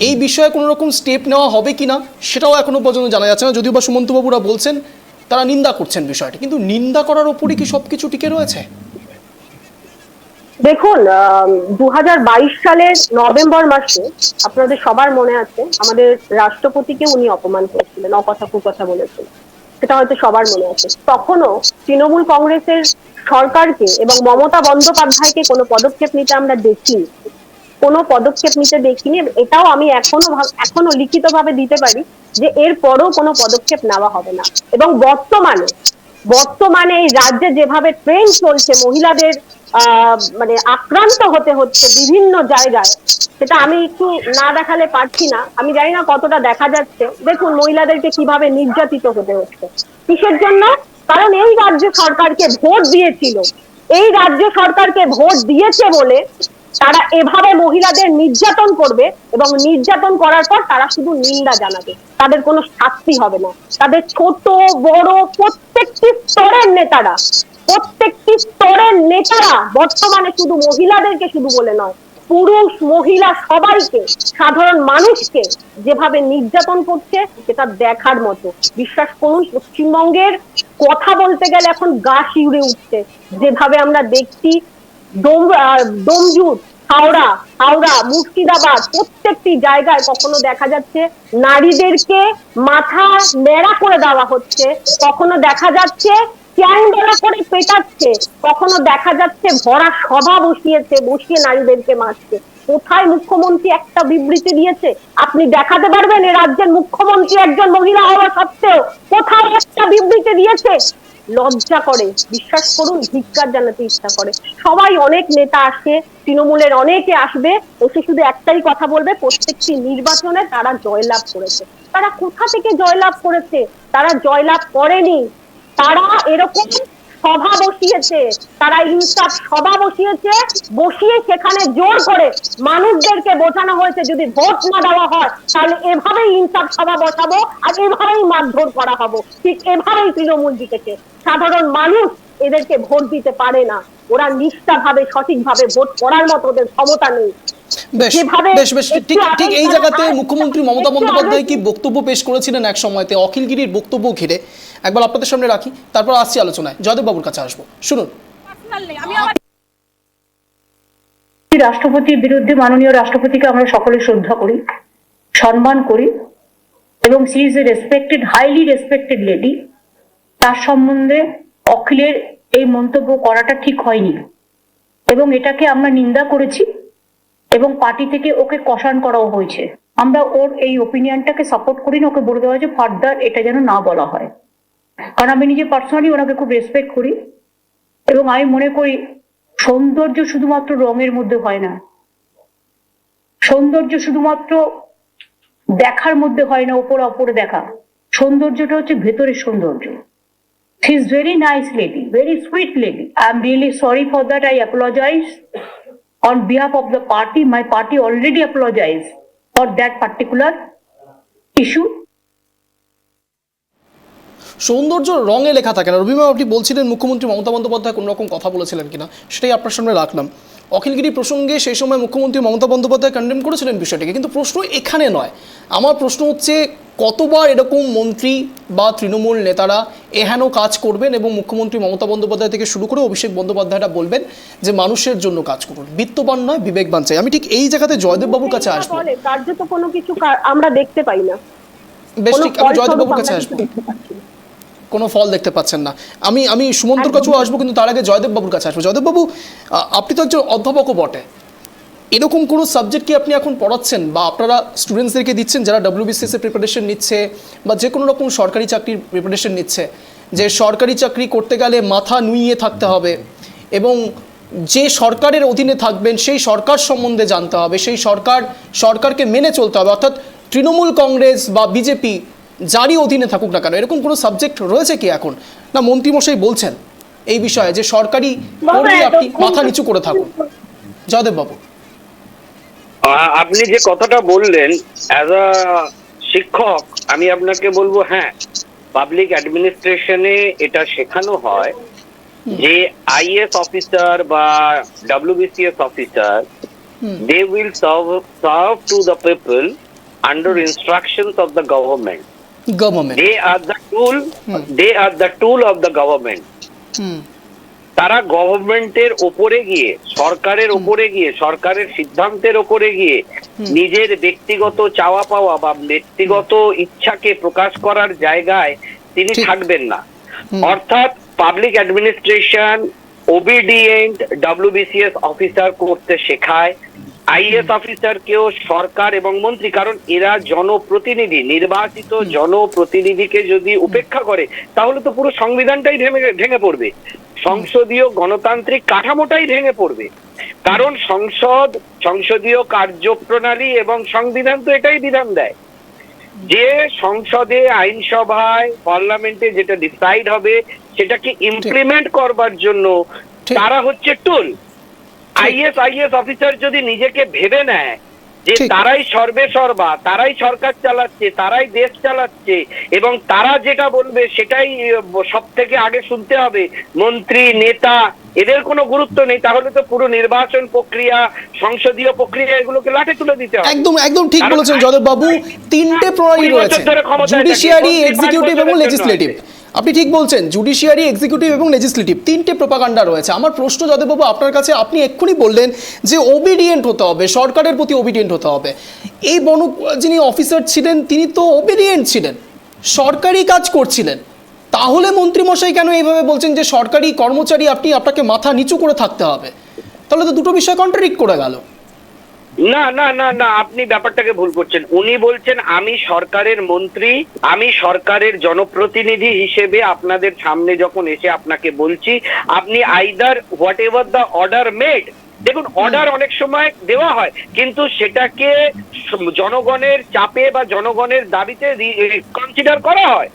Speaker 1: এই বিষয়ে কোনো রকম স্টেপ নেওয়া হবে কিনা সেটাও এখনো পর্যন্ত জানা যাচ্ছে না, যদিও বা সুমন্তবাবুরা বলছেন তারা নিন্দা করছেন বিষয়টি, কিন্তু নিন্দা করার ওপরই কি সবকিছু টিকে রয়েছে?
Speaker 8: দেখুন, 2022 সালের নভেম্বর মাসে আপনাদের সবার মনে আছে আমাদের রাষ্ট্রপতিকে উনি অপমান করেছিলেন, অকথা কুকথা বলেছিলেন, সেটা হয়তো সবার মনে আছে। তখনও তৃণমূল কংগ্রেসের সরকারকে এবং মমতা বন্দ্যোপাধ্যায়কে কোনো পদক্ষেপ নিতে আমরা দেখিনি, কোনো পদক্ষেপ নিতে দেখিনি। এটাও আমি এখনো লিখিতভাবে দিতে পারি যে এরপরও কোনো পদক্ষেপ নেওয়া হবে না। এবং বর্তমানে এই রাজ্যে যেভাবে ট্রেন চলছে, মহিলাদের মানে আক্রান্ত হতে হচ্ছে বিভিন্ন জায়গায়, সেটা আমি একটু না দেখালে পারছি না। আমি জানি না কতটা দেখা যাচ্ছে। দেখুন মহিলাদেরকে কিভাবে নির্যাতিত হতে হচ্ছে, কিসের জন্য? কারণ এই রাজ্য সরকারকে ভোট দিয়েছিল, এই রাজ্য সরকারকে ভোট দিয়েছে বলে তারা এভাবে মহিলাদের নির্যাতন করবে, এবং নির্যাতন করার পর তারা শুধু নিন্দা জানাবে, তাদের কোনো শাস্তি হবে না। তাদের ছোট বড় প্রত্যেকটি স্তরের নেতারা বর্তমানে শুধু মহিলাদেরকে শুধু বলে নয়, পুরুষ মহিলা সবাইকে, সাধারণ মানুষকে যেভাবে নির্যাতন করছে সেটা দেখার মতো। বিশ্বাস করুন, পশ্চিমবঙ্গের কথা বলতে গেলে এখন গা শিউরে উঠছে। যেভাবে আমরা দেখছি ডোমজুর, হাওড়া, মুর্শিদাবাদ, প্রত্যেকটি জায়গায় কখনো দেখা যাচ্ছে নারীদেরকে মাথা ন্যাড়া করে দেওয়া হচ্ছে, কখনো দেখা যাচ্ছে ক্যান্ডেলা করে পেটাচ্ছে, কখনো দেখা যাচ্ছে ভরা সভা বসিয়ে নারীদেরকে মারছে। কোথায় মুখ্যমন্ত্রী একটা বিবৃতি দিয়েছে? আপনি দেখাতে পারবেন এ রাজ্যের মুখ্যমন্ত্রী একজন মহিলা হওয়া সত্ত্বেও কোথায় একটা বিবৃতি দিয়েছে? লজ্জা করে, বিশ্বাস করুন, ধিক্কার জানাতে ইচ্ছা করে। সবাই, অনেক নেতা আসে, তৃণমূলের অনেকে আসবে, এসে শুধু একটাই কথা বলবে, প্রত্যেকটি নির্বাচনে তারা জয়লাভ করেছে। তারা কোথা থেকে জয়লাভ করেছে? তারা জয়লাভ করেনি, তারা এরকম সভা বসিয়েছে, তারা ইনসাফ সভা বসিয়ে সেখানে জোর করে মানুষদেরকে বোঝানো হয়েছে যদি ভোট না দেওয়া হয় তাহলে এভাবেই ইনসাফ সভা বসাবো আর এভাবেই মারধর করা হবে। ঠিক এভাবেই তৃণমূল জিতেছে। সাধারণ মানুষ এদেরকে ভোট দিতে পারে না, ওরা নিষ্ঠাভাবে সঠিকভাবে ভোট করার মতো ওদের ক্ষমতা নেই।
Speaker 1: ঠিক এই জায়গাতে মুখ্যমন্ত্রী মমতা বন্দ্যোপাধ্যায় কি বক্তব্য পেশ করেছিলেন এক সময়তে অখিলগিরির বক্তব্য ঘিরে, একবার আপনাদের সামনে রাখি, তারপর আসছি আলোচনায়। জয়দেব বাবুর কাছে আসবো, শুনুন।
Speaker 9: রাষ্ট্রপতির বিরুদ্ধে মাননীয় রাষ্ট্রপতিকে আমরা সকলে শ্রদ্ধা করি, সম্মান করি, এবং she is a respected, highly respected lady. তার সম্বন্ধে অখিলের এই মন্তব্য করাটা ঠিক হয়নি। এবং এটাকে আমরা নিন্দা করেছি এবং পার্টি থেকে ওকে কষান করাও হয়েছে। আমরা ওর এই ওপিনিয়নটাকে সাপোর্ট করি না, ওকে বলে দেওয়া হয়েছে ফার্দার এটা যেন না বলা হয়। কারণ আমি নিজে পার্সোনালি ওনাকে খুব রেসপেক্ট করি এবং আমি মনে করি সৌন্দর্য শুধুমাত্র রঙের মধ্যে হয় না, সৌন্দর্য শুধুমাত্র দেখার মধ্যে হয় না, ওপরে অপরে দেখা। সৌন্দর্যটা হচ্ছে ভেতরের সৌন্দর্য। She is very nice lady, very sweet lady. I am really sorry for that. I apologize on behalf of the party. My party already apologized for that particular issue.
Speaker 1: সৌন্দর্য রঙে লেখা থাকে না। রবিমা, আপনি বলছিলেন মুখ্যমন্ত্রী মমতা বন্দ্যোপাধ্যায় কোনো রকম কথা বলেছিলেন কিনা, সেটাই আপনার সামনে রাখলাম। অখিলগিরি প্রসঙ্গে সেই সময় মুখ্যমন্ত্রী মমতা বন্দ্যোপাধ্যায় কন্ডেম করেছিলেন বিষয়টিকে, কিন্তু প্রশ্ন এখানে নয়। আমার প্রশ্ন হচ্ছে কতবার এরকম মন্ত্রী বা তৃণমূল নেতারা এহেন কাজ করবেন এবং মুখ্যমন্ত্রী মমতা বন্দ্যোপাধ্যায় থেকে শুরু করে অভিষেক বন্দ্যোপাধ্যায়টা বলবেন যে মানুষের জন্য কাজ করুন, বিত্তবান নয় বিবেকবান চাই। আমি ঠিক এই জায়গাতে জয়দেব বাবুর কাছে আসবো।
Speaker 8: কার্যত কোনো কিছু আমরা দেখতে পাই না।
Speaker 1: বেশ ঠিক, আমি জয়দেব বাবুর কাছে আসবো। কোনো ফল দেখতে পাচ্ছেন না। আমি সুমন্তর কাছেও আসবো, কিন্তু তার আগে জয়দেব বাবুর কাছে আসবো। জয়দেব বাবু, আপনি তো একজন অধ্যাপকও বটে। এরকম কোনো সাবজেক্ট কি আপনি এখন পড়াচ্ছেন বা আপনারা স্টুডেন্টসদেরকে দিচ্ছেন যারা WBCS এর প্রিপারেশন নিচ্ছে বা যে কোনো রকম সরকারি চাকরির প্রিপারেশন নিচ্ছে, যে সরকারি চাকরি করতে গেলে মাথা নুইয়ে থাকতে হবে এবং যে সরকারের অধীনে থাকবেন সেই সরকার সম্বন্ধে জানতে হবে, সেই সরকারকে মেনে চলতে হবে, অর্থাৎ তৃণমূল কংগ্রেস বা বিজেপি যারই অধীনে থাকুক না কেন, এরকম কোনো সাবজেক্ট রয়েছে কি এখন? না মন্ত্রীমশাই বলছেন এই বিষয়ে যে সরকারি কর্মী আপনি মাথা নিচু করে থাকুন? জয়দেব বাবু,
Speaker 5: আপনি যে কথাটা বললেন অ্যাজ আ শিক্ষক, আমি আপনাকে বলবো হ্যাঁ, পাবলিক অ্যাডমিনিস্ট্রেশনে এটা শেখানো হয় যে IAS অফিসার বা WBCS officer they will serve to the people under instructions of the government. They are the tool of the government. তারা গভর্নমেন্টের ওপরে গিয়ে, সরকারের ওপরে গিয়ে, সরকারের সিদ্ধান্তের ওপরে গিয়ে নিজের ব্যক্তিগত চাওয়া পাওয়া বা ব্যক্তিগত ইচ্ছাকে প্রকাশ করার জায়গায় তিনি থাকবেন না। অর্থাৎ public administration obedient WBCS officer করতে শেখায়, IAS অফিসারকেও সরকার এবং মন্ত্রী, কারণ এরা জনপ্রতিনিধি, নির্বাচিত জনপ্রতিনিধিকে যদি উপেক্ষা করে তাহলে তো পুরো সংবিধানটাই ভেঙে পড়বে, সংসদীয় গণতান্ত্রিক কাঠামোটাই ভেঙে পড়বে। কারণ সংসদীয় কার্যপ্রণালী এবং সংবিধান তো এটাই বিধান দেয় যে সংসদে, আইনসভায়, পার্লামেন্টে যেটা ডিসাইড হবে সেটাকে ইমপ্লিমেন্ট করবার জন্য তারা হচ্ছে টুল। IAS অফিসার যদি নিজেকে ভেবে নেয় যে তারাই সর্বে সর্বা, তারাই সরকার চালাচ্ছে, তারাই দেশ চালাচ্ছে এবং তারা যেটা বলবে সেটাই সব থেকে আগে শুনতে হবে, মন্ত্রী নেতা এদের কোনো গুরুত্ব নেই, তাহলে তো পুরো নির্বাচন প্রক্রিয়া, সংসদীয় প্রক্রিয়া এগুলোকে লাঠে তুলে দিতে হবে।
Speaker 1: একদম ঠিক বলেছেন জয়দেব বাবু। তিনটে প্রণালী রয়েছে, জুডিশিয়ারি, এক্সিকিউটিভ এবং লেজিসলেটিভ। আপনি ঠিক বলছেন, জুডিশিয়ারি, এক্সিকিউটিভ এবং লেজিসলেটিভ তিনটে প্রোপাগান্ডা রয়েছে। আমার প্রশ্ন জয়দেববাবু আপনার কাছে, আপনি এক্ষুনি বললেন যে ওবিডিয়েন্ট হতে হবে, সরকারের প্রতি ওবিডিয়েন্ট হতে হবে। এই যিনি অফিসার ছিলেন তিনি তো ওবিডিয়েন্ট ছিলেন, সরকারি কাজ করছিলেন, তাহলে মন্ত্রীমশাই কেন এইভাবে বলছেন যে সরকারি কর্মচারী আপনাকে মাথা নিচু করে থাকতে হবে? তাহলে তো দুটো বিষয় কন্ট্রাডিক্ট করে গেল।
Speaker 5: না না না না, আপনি ব্যাপারটাকে ভুল করছেন। উনি বলছেন আমি সরকারের মন্ত্রী, আমি সরকারের জনপ্রতিনিধি হিসেবে আপনাদের সামনে যখন এসে আপনাকে বলছি, আপনি either what ever the order made, দেখুন অর্ডার অনেক সময় দেওয়া হয় কিন্তু সেটাকে জনগণের চাপে বা জনগণের দাবিতে কনসিডার করা হয়।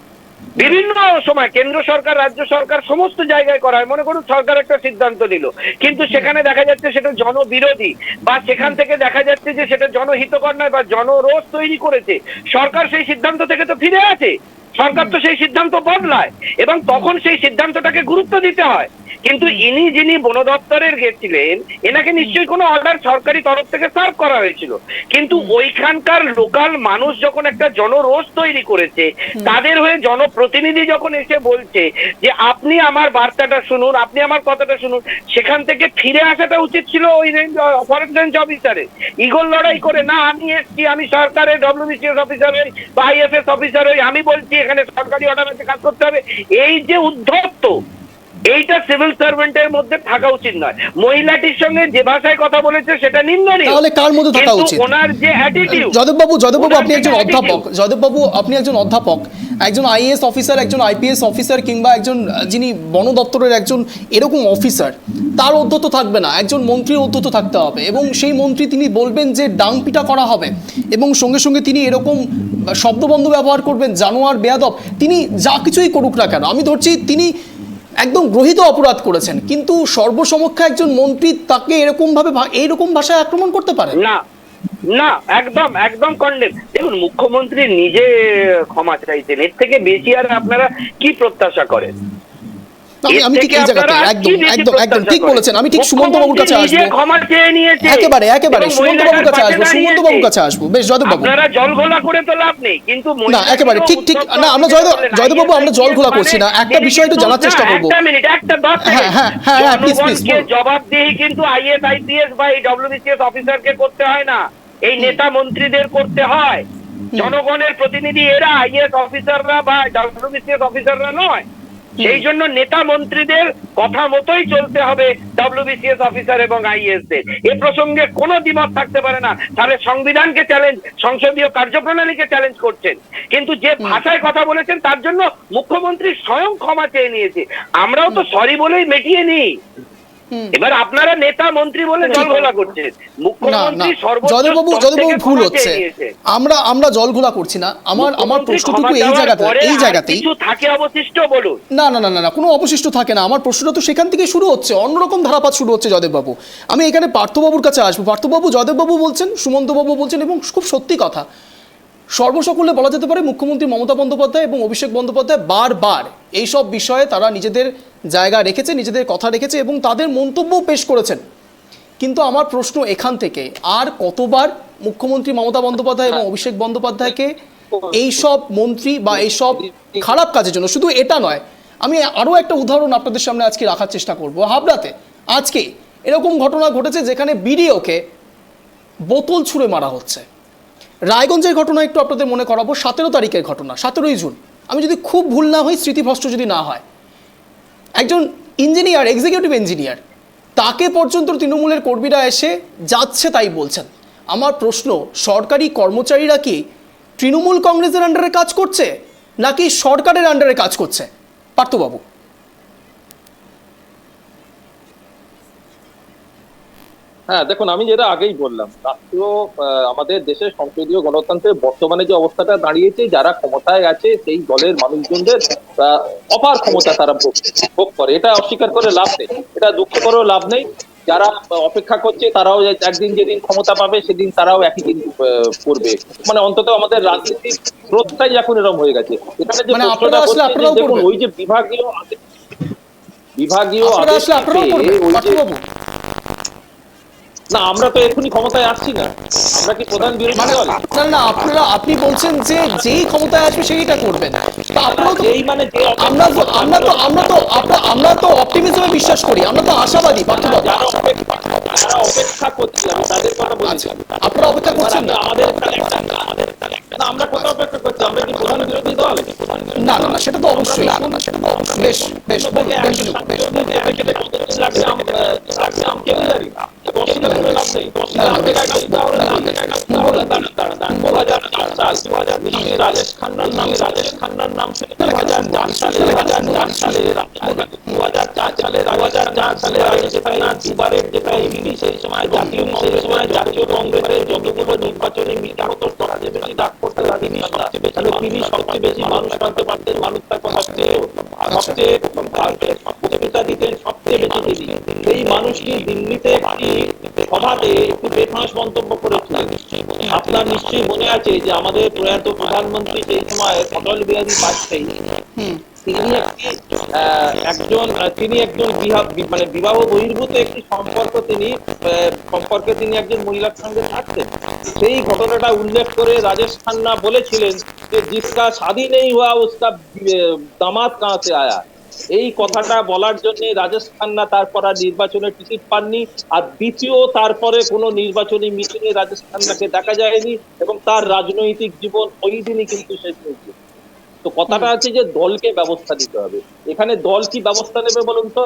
Speaker 5: বিভিন্ন সময় কেন্দ্র সরকার, রাজ্য সরকার, সমস্ত জায়গায় করা হয়। মনে করুন সরকার একটা সিদ্ধান্ত নিল কিন্তু সেখানে দেখা যাচ্ছে সেটা জনবিরোধী বা সেখান থেকে দেখা যাচ্ছে যে সেটা জনহিতকর নয় বা জনরোষ তৈরি করেছে, সরকার সেই সিদ্ধান্ত থেকে তো ফিরে আসে, সরকার তো সেই সিদ্ধান্ত বদলায় এবং তখন সেই সিদ্ধান্তটাকে গুরুত্ব দিতে হয়। কিন্তু ইনি যিনি বন দপ্তরের গেছিলেন, এনাকে নিশ্চয়ই কোনো অর্ডার সরকারি তরফ থেকে সার্ভ করা হয়েছিল, কিন্তু ওইখানকার লোকাল মানুষ যখন একটা জনরোষ তৈরি করেছে, তাদের হয়ে জনপ্রতিনিধি যখন এসে বলছে যে আপনি আমার বার্তাটা শুনুন, আপনি আমার কথাটা শুনুন, সেখান থেকে ফিরে আসাটা উচিত ছিল ওই ফরেস্ট রেঞ্জ অফিসারের। ইগল লড়াই করে না আমি এসছি, আমি সরকারের WBCS অফিসার হই বা IFS অফিসার হই, আমি বলছি এখানে সরকারি অর্ডার আছে, কাজ করতে হবে, এই যে উদ্ধত্ত, এইটা সিভিল সার্ভেন্টের মধ্যে থাকা উচিত নয়। মহিলাটির সঙ্গে যে ভাষায় কথা বলেছে সেটা নিন্দনীয়।
Speaker 1: তাহলে কার মধ্যে থাকা
Speaker 5: কিন্তু
Speaker 1: উচিত?
Speaker 5: ওনার যে অ্যাটিটিউড।
Speaker 1: জয়দেববাবু আপনি একজন অধ্যাপক, জয়দেববাবু আপনি একজন অধ্যাপক, একজন আইএএস অফিসার, একজন আইপিএস অফিসার কিংবা একজন যিনি বন দপ্তরের একজন এরকম অফিসার, তার অধ্যত থাকবে না, একজন মন্ত্রীর অধ্যত থাকতে হবে, এবং সেই মন্ত্রী তিনি বলবেন যে ডাং পিটা করা হবে, এবং সঙ্গে সঙ্গে তিনি এরকম শব্দবন্ধ ব্যবহার করবেন, জানোয়ার, বেয়াদব, তিনি যা কিছুই করুক না কেন, আমি ধরছি তিনি একদম গ্রহীত অপরাধ করেছেন, কিন্তু সর্বসমক্ষে একজন মন্ত্রী তাকে এইরকম ভাষায় আক্রমণ করতে পারে
Speaker 5: না, না, একদম একদম কন্ডেম। দেখুন, মুখ্যমন্ত্রী নিজে ক্ষমা চাইছেন, এর থেকে বেশি আর আপনারা কি প্রত্যাশা করেন?
Speaker 1: আমি ঠিক এই জায়গাতে একদম ঠিক বলেছেন। আমি ঠিক সুমন্ত বাবুর কাছে আসবো,
Speaker 5: ক্ষমা চেয়ে নিয়েছে
Speaker 1: একেবারে সুমন্ত বাবুর কাছে আসবো। বেশ, জয়দেব বাবু,
Speaker 5: আপনারা জল ঘোলা করে তো লাভ নেই, কিন্তু
Speaker 1: না একেবারে ঠিক না, আমরা জয়দেব বাবু আমরা জল ঘোলা করছি না, একটা বিষয় একটু জানার চেষ্টা করবো।
Speaker 5: একটা মিনিট, একটা 10 সেকেন্ড। জনগণকে জবাবদিহি কিন্তু আইএস, আইপিএস বা এই ডব্লিউবিসিএস অফিসারকে করতে হয় না, এই নেতা মন্ত্রীদের করতে হয়। জনগণের প্রতিনিধি এরা, আইএস অফিসাররা বা ডব্লিউবিসিএস অফিসাররা নয়। সেই জন্য নেতা মন্ত্রীদের কথা মতোই চলতে হবে ডব্লিউবিসিএস অফিসার এবং আইএস দের। এ প্রসঙ্গে কোনো দ্বিমত থাকতে পারে না। তাহলে সংবিধানকে চ্যালেঞ্জ, সংসদীয় কার্যপ্রণালীকে চ্যালেঞ্জ করছেন। কিন্তু যে ভাষায় কথা বলেছেন তার জন্য মুখ্যমন্ত্রী স্বয়ং ক্ষমা চেয়ে নিয়েছে। আমরাও তো সরি বলেই মিটিয়ে নিই। এবার আপনারা নেতা মন্ত্রী বলে জলঘোলা করছেন। মুখ্যমন্ত্রী
Speaker 1: জয়দেববাবু ভুল হচ্ছে, আমরা জলঘোলা করছি না। আমার প্রশ্নটুকু এই জায়গাতেই
Speaker 5: কিছু থাকে অবশিষ্ট বলুন।
Speaker 1: না, কোনো অবশিষ্ট থাকে না। আমার প্রশ্নটা তো সেখান থেকে শুরু হচ্ছে, অন্যরকম ধারাপাত শুরু হচ্ছে। জয়দেববাবু, আমি এখানে পার্থবাবুর কাছে আসবো। পার্থবাবু, জয়দেববাবু বলছেন, সুমন্তবাবু বলছেন, এবং খুব সত্যি কথা, সর্বসকলে বলা যেতে পারে মুখ্যমন্ত্রী মমতা বন্দ্যোপাধ্যায় এবং অভিষেক বন্দ্যোপাধ্যায় বারবার এইসব বিষয়ে তারা নিজেদের জায়গা রেখেছে, নিজেদের কথা রেখেছে এবং তাদের মন্তব্যও পেশ করেছেন। কিন্তু আমার প্রশ্ন এখান থেকে, আর কতবার মুখ্যমন্ত্রী মমতা বন্দ্যোপাধ্যায় এবং অভিষেক বন্দ্যোপাধ্যায়কে এইসব মন্ত্রী বা এইসব খারাপ কাজের জন্য, শুধু এটা নয়, আমি আরও একটা উদাহরণ আপনাদের সামনে আজকে রাখার চেষ্টা করব। হাবড়াতে আজকে এরকম ঘটনা ঘটেছে যেখানে বিডিওকে বোতল ছুঁড়ে মারা হচ্ছে। রায়গঞ্জের ঘটনা একটু আপনাদের মনে করাবো, 17 তারিখের ঘটনা, 17ই জুন, আমি যদি খুব ভুল না হই, স্মৃতিভ্রষ্ট যদি না হয়, একজন ইঞ্জিনিয়ার, এক্সিকিউটিভ ইঞ্জিনিয়ার, তাকে পর্যন্ত তৃণমূলের কর্মীরা এসে যাচ্ছে তাই বলছেন। আমার প্রশ্ন, সরকারি কর্মচারীরা কি তৃণমূল কংগ্রেসের আন্ডারে কাজ করছে নাকি সরকারের আন্ডারে কাজ করছে? পার্থবাবু।
Speaker 7: হ্যাঁ, দেখুন, আমি যেটা আগেই বললাম, রাষ্ট্রীয় আমাদের দেশের সংসদীয় গণতন্ত্রের বর্তমানে যে অবস্থাটা দাঁড়িয়েছে, যারা ক্ষমতায় আছে সেই দলের মানুষজনদের অপার ক্ষমতা তারা ভোগ করে, এটা অস্বীকার করে লাভ নেই, এটা দুঃখ করেও লাভ নেই। যারা অপেক্ষা করছে তারাও একদিন যেদিন ক্ষমতা পাবে সেদিন তারাও একই দিন করবে। মানে অন্তত আমাদের রাজনীতির স্রোতটাই এখন এরকম হয়ে গেছে। এখানে যে প্রশ্নটা হচ্ছে, দেখুন, ওই যে বিভাগীয় না, আমরা তো এখনই ক্ষমতায় আসছি না, আমরা কি প্রধান বিরোধী দল?
Speaker 1: না, আপনি বলছেন যে যেই ক্ষমতায় আসবে সেইটা করবেন। আমরা তো অপটিমিজমে বিশ্বাস করি, আমরা তো আশাবাদী।
Speaker 7: যারা অপেক্ষা করছি, আমি তাদের কথা বলছি।
Speaker 1: আপনারা অপেক্ষা করছেন না?
Speaker 7: না, আমরা কোথাও অপেক্ষা করছি? আমরা কি প্রধান বিরোধী দল?
Speaker 1: না, সেটা তো অবশ্যই। বেশ,
Speaker 7: রাজেশ খান্নার নাম 2004 সালে দুবারের যেটা এমনি সেই সময় জাতীয় কংগ্রেসের যতগুলো নির্বাচনে মিটা হতো তাদের বেশি ডাক করতে তিনি সবচেয়ে বেশি মানুষ টানতে পারতেন, মানুষ তাকে সবচেয়ে বক্তৃতা দিতেন সবচেয়ে বেশি। এই মানুষটি দিল্লিতে একটি সভাতে একটু বেফাঁস মন্তব্য করেছিলেন। আপনার নিশ্চয়ই মনে আছে যে আমাদের প্রয়াত প্রধানমন্ত্রী সেই সময় অটল বিহারী বাজপেয়ী, তিনি একজন মানে বিবাহ বহির্ভূত একটি সম্পর্কে তিনি একজন মহিলার সঙ্গে থাকতেন। সেই ঘটনাটা উল্লেখ করে রাজেশ খান্না বলেছিলেন যে জিসকা শাদী নেই হুয়া উসকা দামাদ কাহাঁ সে আয়া। এই কথাটা বলার জন্য রাজেশ খান্না তারপর আর নির্বাচনের টিকিট পাননি, আর দ্বিতীয় তারপরে কোনো নির্বাচনী মিটিংয়ে রাজেশ খান্নাকে দেখা যায়নি এবং তার রাজনৈতিক জীবন ওই দিনই কিন্তু শেষ হয়েছে। তো কথাটা আছে যে দলকে ব্যবস্থা নিতে হবে। এখানে দল কি ব্যবস্থা নেবে বলুন তো?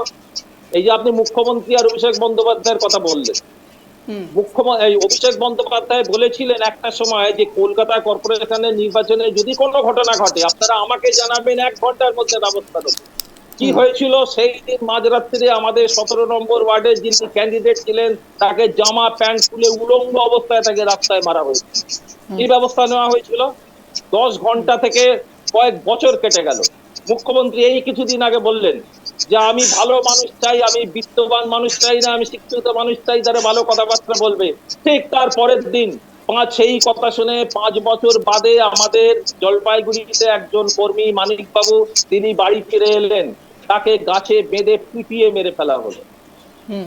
Speaker 7: এই যে আপনি মুখ্যমন্ত্রী আর অভিষেক বন্দ্যোপাধ্যায়ের কথা বললেন, এই অভিষেক বন্দ্যোপাধ্যায় বলেছিলেন একটা সময় যে কলকাতা কর্পোরেশনের নির্বাচনে যদি কোনো ঘটনা ঘটে আপনারা আমাকে জানাবেন, 1 ঘন্টার মধ্যে ব্যবস্থা নেব। কি হয়েছিল সেই দিন মাঝরাত্রিরে আমাদের 17 নম্বর ওয়ার্ডের যিনি ক্যান্ডিডেট ছিলেন তাকে জামা প্যান্ট খুলে উলঙ্গ অবস্থায় তাকে রাস্তায় মারা হয়েছিল। কি ব্যবস্থা নেওয়া হয়েছিল? 10 ঘন্টা থেকে কয়েক বছর কেটে গেল। মুখ্যমন্ত্রী এই কিছুদিন আগে বললেন যে আমি ভালো মানুষ চাই, আমি বিত্তবান মানুষ চাই না, আমি শিক্ষিত মানুষ চাই যারা ভালো কথাবার্তা বলবে। ঠিক তার পরের দিন সেই কথা শুনে 5 বছর বাদে আমাদের জলপাইগুড়িতে একজন কর্মী মানিকবাবু তিনি বাড়ি ফিরে এলেন, তাকে গাছে বেঁধে পিটিয়ে মেরে ফেলা হলো।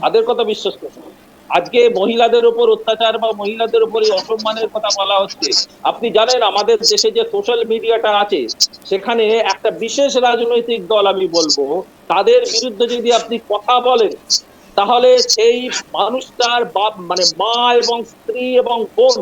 Speaker 7: তাদের কথা বিশ্বাস করুন। আজকে মহিলাদের উপর অত্যাচার বা মহিলাদের উপর এই অসম্মানের কথা বলা হচ্ছে। আপনি জানেন আমাদের দেশে যে সোশ্যাল মিডিয়াটা আছে সেখানে একটা বিশেষ রাজনৈতিক দল আমি বলবো তাদের বিরুদ্ধে যদি আপনি কথা বলেন তাহলে সেই মানুষটার বাপ মানে মা এবং স্ত্রী এবং বোন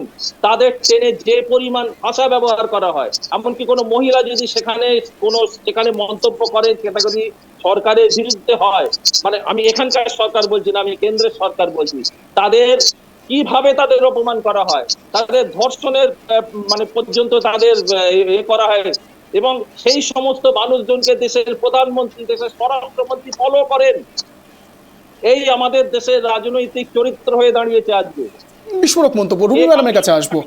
Speaker 7: তাদের টেনে যে পরিমাণ ভাষা ব্যবহার করা হয়, এমনকি কোনো মহিলা যদি সেখানে মন্তব্য করে সেটা যদি সরকারের বিরুদ্ধে হয়, মানে আমি এখানকার সরকার বলছি না, আমি কেন্দ্রের সরকার বলছি, তাদের কিভাবে তাদের অপমান করা হয়, তাদের ধর্ষণের মানে পর্যন্ত তাদের করা হয়। এবং সেই সমস্ত মানুষজনকে দেশের প্রধানমন্ত্রী, দেশের স্বরাষ্ট্রমন্ত্রী ফলো করেন। এই আমাদের দেশের রাজনৈতিক চরিত্র হয়ে দাঁড়িয়েছে আজকে।
Speaker 1: বিস্ফোরক মন্তব্য। রুমি ম্যাডামের কাছে আসবো।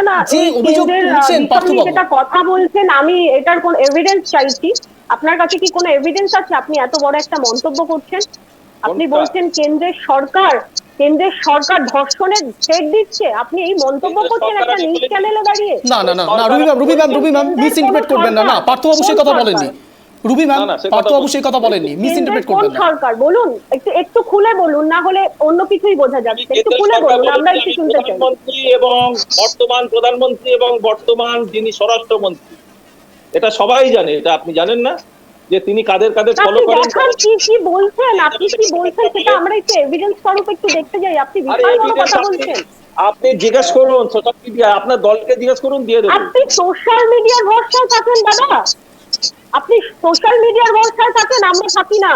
Speaker 8: না,
Speaker 1: যে
Speaker 8: এই
Speaker 1: অভিযোগ
Speaker 8: কেন্দ্রের
Speaker 1: তুলছেন পার্থবাবু,
Speaker 8: যেটা কথা বলছেন আমি এটার কোন এভিডেন্স চাইছি। আপনার কাছে কি কোনো এভিডেন্স আছে? আপনি এত বড় একটা মন্তব্য করছেন, আপনি বলছেন কেন্দ্রের সরকার ধর্ষণের ছেড় দিচ্ছে, আপনি এই মন্তব্য করছেন একটা নিউজ চ্যানেলে দাঁড়িয়ে?
Speaker 1: না না না না, রুমি ম্যাম মিস ইন্টারপ্রেট করবেন না। না, পার্থবাবু সেই কথা বলেননি। রুমি ম্যাম, পার্থবাবু সেই কথা বলেননি, মিস ইন্টারপ্রেট করবেন না।
Speaker 8: সরকার বলুন, একটু খুলে বলুন, না হলে অন্য কিছুই বোঝা যাচ্ছে। একটু খুলে বলুন, আমরা একটু শুনতে চাই।
Speaker 7: প্রধানমন্ত্রী এবং বর্তমান প্রধানমন্ত্রী এবং বর্তমান যিনি স্বরাষ্ট্রমন্ত্রী, এটা সবাই জানে। এটা আপনি জানেন না যে তিনি কাদের ফলো করেন?
Speaker 8: কি বলছেন আপনি, কি বলছেন সেটা আমরা একটু এভিডেন্স স্বরূপ একটু দেখতে যাই। আপনি বিশাল বড় কথা বলছেন।
Speaker 7: আপনি জিজ্ঞেস করুন সোশ্যাল মিডিয়া, আপনার দলকে জিজ্ঞেস করুন, দিয়ে দেবেন।
Speaker 8: আপনি সোশ্যাল মিডিয়ার ভরসায় থাকেন দাদা, আপনি সোশ্যাল মিডিয়ার ভরসায় থাকেন, আমরা থাকি না।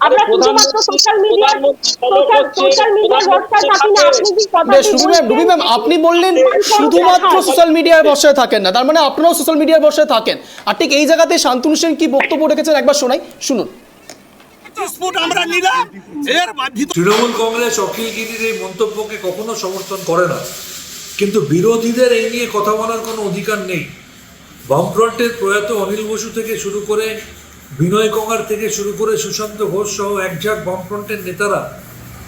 Speaker 8: আমরা শুধুমাত্র সোশ্যাল মিডিয়ার ভরসায় থাকি না। আপনি কি কথা
Speaker 1: রুমি ম্যাম, আপনি বললেন শুধুমাত্র সোশ্যাল মিডিয়ার ভরসায় থাকেন না, তার মানে আপনারাও সোশ্যাল মিডিয়ার ভরসায় থাকেন। আর ঠিক এই জায়গাতে শান্তনু সেন কি বক্তব্য রেখেছেন একবার শোনাই, শুনুন।
Speaker 10: তৃণমূল কংগ্রেস অখিলগিরির এই মন্তব্যকে কখনো সমর্থন করে না, কিন্তু বিরোধীদের এই নিয়ে কথা বলার কোনো অধিকার নেই। বামফ্রন্টের প্রয়াত অনিল বসু থেকে শুরু করে বিনয় কঙ্গার থেকে শুরু করে সুশান্ত ঘোষ সহ একঝাঁক বামফ্রন্টের নেতারা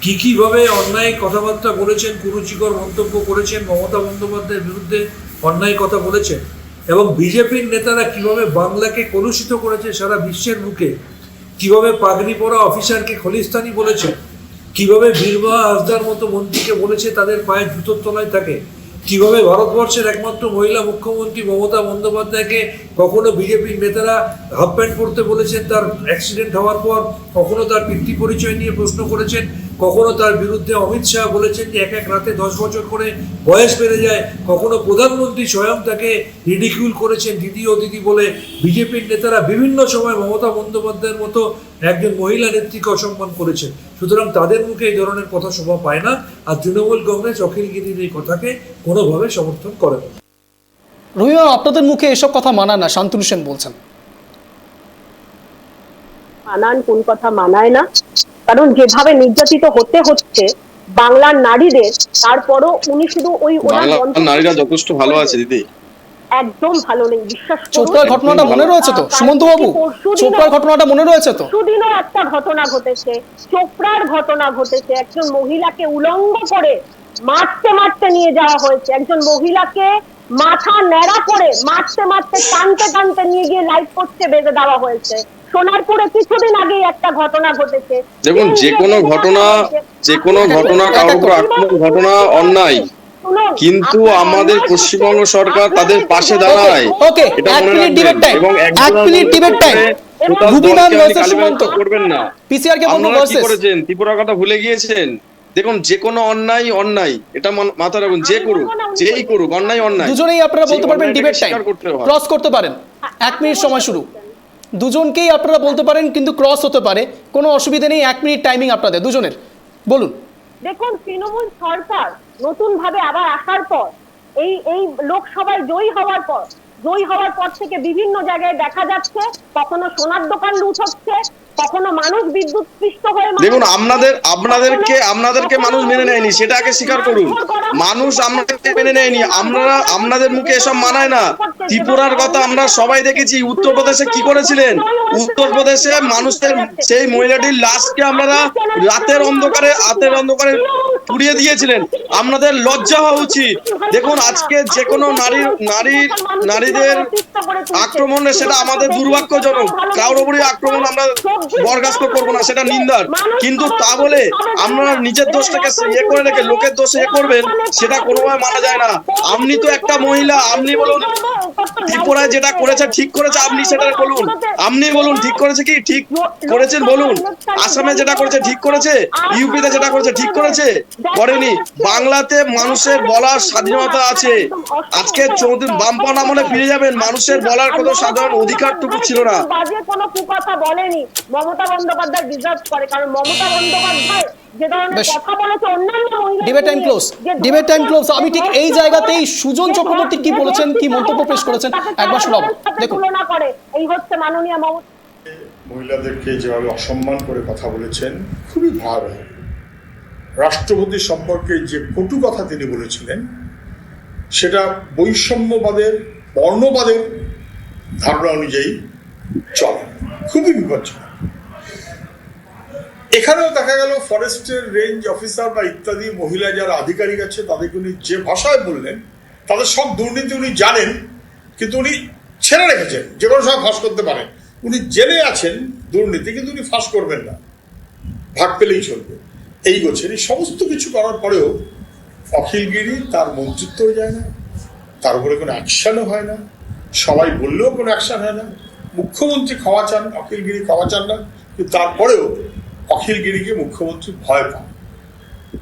Speaker 10: কীভাবে অন্যায় কথাবার্তা বলেছেন, কুরুচিকর মন্তব্য করেছেন, মমতা বন্দ্যোপাধ্যায়ের বিরুদ্ধে অন্যায় কথা বলেছেন, এবং বিজেপির নেতারা কিভাবে বাংলাকে কলুষিত করেছে সারা বিশ্বের মুখে, কিভাবে পাগড়ি পরা অফিসারকে খলিস্তানি বলেছে, কিভাবে বীরবাহা হাসদার মতো মন্ত্রীকে বলেছে তাদের পায়ে জুতোর তলায় থাকে, কিভাবে ভারতবর্ষের একমাত্র মহিলা মুখ্যমন্ত্রী মমতা বন্দ্যোপাধ্যায়কে কখনো বিজেপির নেতারা হাফ প্যান্ট পরতে বলেছেন তার অ্যাক্সিডেন্ট হওয়ার পর, কখনো তার পিতৃ পরিচয় নিয়ে প্রশ্ন করেছেন, কখনো তার বিরুদ্ধে অমিত শাহ বলেছেন যে এক রাতে 10 বছর করে বয়স বেড়ে যায়, কখনো প্রধানমন্ত্রী স্বয়ং তাকে রিডিকিউল করেছেন দিদি ও দিদি বলে। বিজেপির নেতারা বিভিন্ন সময় মমতা বন্দ্যোপাধ্যায়ের মতো একজন মহিলা নেত্রীকে অসম্মান করেছেন। সুতরাং তাদের মুখে এই ধরনের কথা শোভা পায় না, আর তৃণমূল কংগ্রেস অখিলগিরির এই কথাকে কোনোভাবে সমর্থন করে না।
Speaker 1: রুমি ম্যাম, আপনাদের মুখে এসব কথা মানায় না, শান্তনু সেন বলছেন।
Speaker 8: মানান কোন কথা মানায় না, কারণ যেভাবে নির্যাতিত হচ্ছে বাংলার নারীদের, তারপরও উনি শুধু ওই
Speaker 6: নারীরা যথেষ্ট ভালো আছে দিদি,
Speaker 8: একদম ভালো নেই, বিশ্বাস করুন।
Speaker 1: চোপড়ার ঘটনাটা মনে রয়েছে তো সুমন্ত বাবু? চোপড়ার ঘটনাটা মনে রয়েছে তো?
Speaker 8: সুদিনও একটা ঘটনা ঘটেছে, চোপড়ার ঘটনা ঘটেছে, একজন মহিলাকে উলঙ্গ করে মারতে নিয়ে যাওয়া হয়েছে, একজন মহিলাকে মাথা ন্যাড়া করে মারতে টানতে নিয়ে গিয়ে লাইট পোস্টে বেঁধে দেওয়া হয়েছে। সোনারপুরে কিছুদিন আগে একটা ঘটনা ঘটেছে।
Speaker 6: দেখুন, যে কোনো ঘটনা কারোর উপর আক্রমণ ঘটনা অন্যায়, কিন্তু আমাদের পশ্চিমবঙ্গ সরকার তাদের পাশে দাঁড়ায়।
Speaker 1: ওকে, এক মিনিট ডিবেট টাইম, এক minute debate time. Ruby ma'am versus Sumanta,
Speaker 6: করবেন না।
Speaker 1: পিসিআর কে বলবো
Speaker 6: আপনারা কি
Speaker 1: ভার্সেস
Speaker 6: করেছেন? ত্রিপুরার কথা ভুলে গিয়েছেন? দেখুন যে কোনো অন্যায় অন্যায়, এটা মাথায় রাখুন, যে করুক যেই করুক অন্যায় অন্যায়।
Speaker 1: দুজনেই আপনারা বলতে পারবেন ডিবেট টাইম
Speaker 6: করতে হয়।
Speaker 1: ক্রস করতে পারেন, 1 মিনিট সময় শুরু। দুজনকেই আপনারা বলতে পারেন, কিন্তু ক্রস হতে পারে, কোনো অসুবিধা নেই। 1 মিনিট টাইমিং আপনাদের দুজনের, বলুন।
Speaker 8: দেখুন, তৃণমূল সরকার নতুন ভাবে আবার আসার পর, এই লোকসভায় জয়ী হওয়ার পর থেকে বিভিন্ন জায়গায় দেখা যাচ্ছে কখনো সোনার দোকান লুট হচ্ছে, কখনো মানুষ বিদ্যুৎ স্পৃষ্ট হয়ে
Speaker 6: দেখুন আপনাদেরকে মানুষ মেনে নেয়নি, সেটা আগে স্বীকার করুন। মানুষ আমাদেরকে মেনে নেয়নি, আপনাদের মুখে এসব মানায় না। ত্রিপুরার কথা আমরা সবাই দেখেছি, উত্তরপ্রদেশে কি করেছিলেন। উত্তরপ্রদেশে মানুষের সেই মহিলাটির লাশকে আপনারা রাতের অন্ধকারে পুড়িয়ে দিয়েছিলেন। আপনাদের লজ্জা হওয়া উচিত। দেখুন আজকে যে কোনো নারীদের আক্রমণ, সেটা আমাদের দুর্ভাগ্যজনক। কারোর উপরই আক্রমণ আমরা বরদাস্ত করবো না, সেটা নিন্দার। কিন্তু তা বলে আপনারা নিজের দোষটাকে ইয়ে করে রেখে লোকের দোষ ইয়ে করবেন, সেটা কোনোভাবে মানা যায় না। আপনি তো একটা মহিলা, আপনি বলুন ত্রিপুরায় যেটা করেছে ঠিক করেছে, আপনি সেটা বলুন। আপনি বলুন ঠিক করেছে কি ঠিক করেছেন বলুন। আসামে যেটা করেছে ঠিক করেছে, ইউপিতে যেটা করেছে ঠিক করেছে, করেনি। বাংলাতে মানুষের বলার স্বাধীনতা আছে। আজকে বামপন আমলে ফিরে যাবেন, মানুষের বলার কোনো সাধারণ অধিকারটুকু ছিল না।
Speaker 8: বাজে কোনো কুকথা বলেনি। মমতা বন্দ্যোপাধ্যায় ডিজার্ভ করে, কারণ মমতা বন্দ্যোপাধ্যায় যে ধরনের কথা বলেছে অন্যান্য
Speaker 1: ডিবেট টাইম ক্লোজ। আমি ঠিক এই জায়গাতেই সুজন চক্রবর্তী কি বলেছেন, কি মন্তব্য পেশ করেছেন একবার শোনাবো, দেখুন।
Speaker 8: তুলনা করে, এই হচ্ছে মাননীয় মমতা।
Speaker 11: মহিলাদেরকে যেভাবে অসম্মান করে কথা বলেছেন, খুবই ভয়াবহ। রাষ্ট্রপতি সম্পর্কে যে কটু কথা তিনি বলেছিলেন, সেটা বৈষম্যবাদের বর্ণবাদের ধারণা অনুযায়ী চলে, খুবই বিপজ্জনক। এখানেও দেখা গেল ফরেস্টের রেঞ্জ অফিসার বা ইত্যাদি মহিলা যারা আধিকারিক আছে, তাদেরকে উনি যে ভাষায় বললেন, তাদের সব দুর্নীতি উনি জানেন, কিন্তু উনি ছেড়ে রেখেছেন। যে কোনো সময় ফাঁস করতে পারেন, উনি জেনে আছেন দুর্নীতি, কিন্তু উনি ফাঁস করবেন না, ভাগ পেলেই চলবে, এই গোছের। এই সমস্ত কিছু করার পরেও অখিলগিরি তার মন্ত্রিত্ব হয়ে যায় না, তার উপরে কোনো অ্যাকশনও হয় না, সবাই বললেও কোনো অ্যাকশন হয় না। মুখ্যমন্ত্রী ক্ষমা চান, অখিলগিরি ক্ষমা চান না, কিন্তু তারপরেও অখিলগিরিকে মুখ্যমন্ত্রী ভয় পান।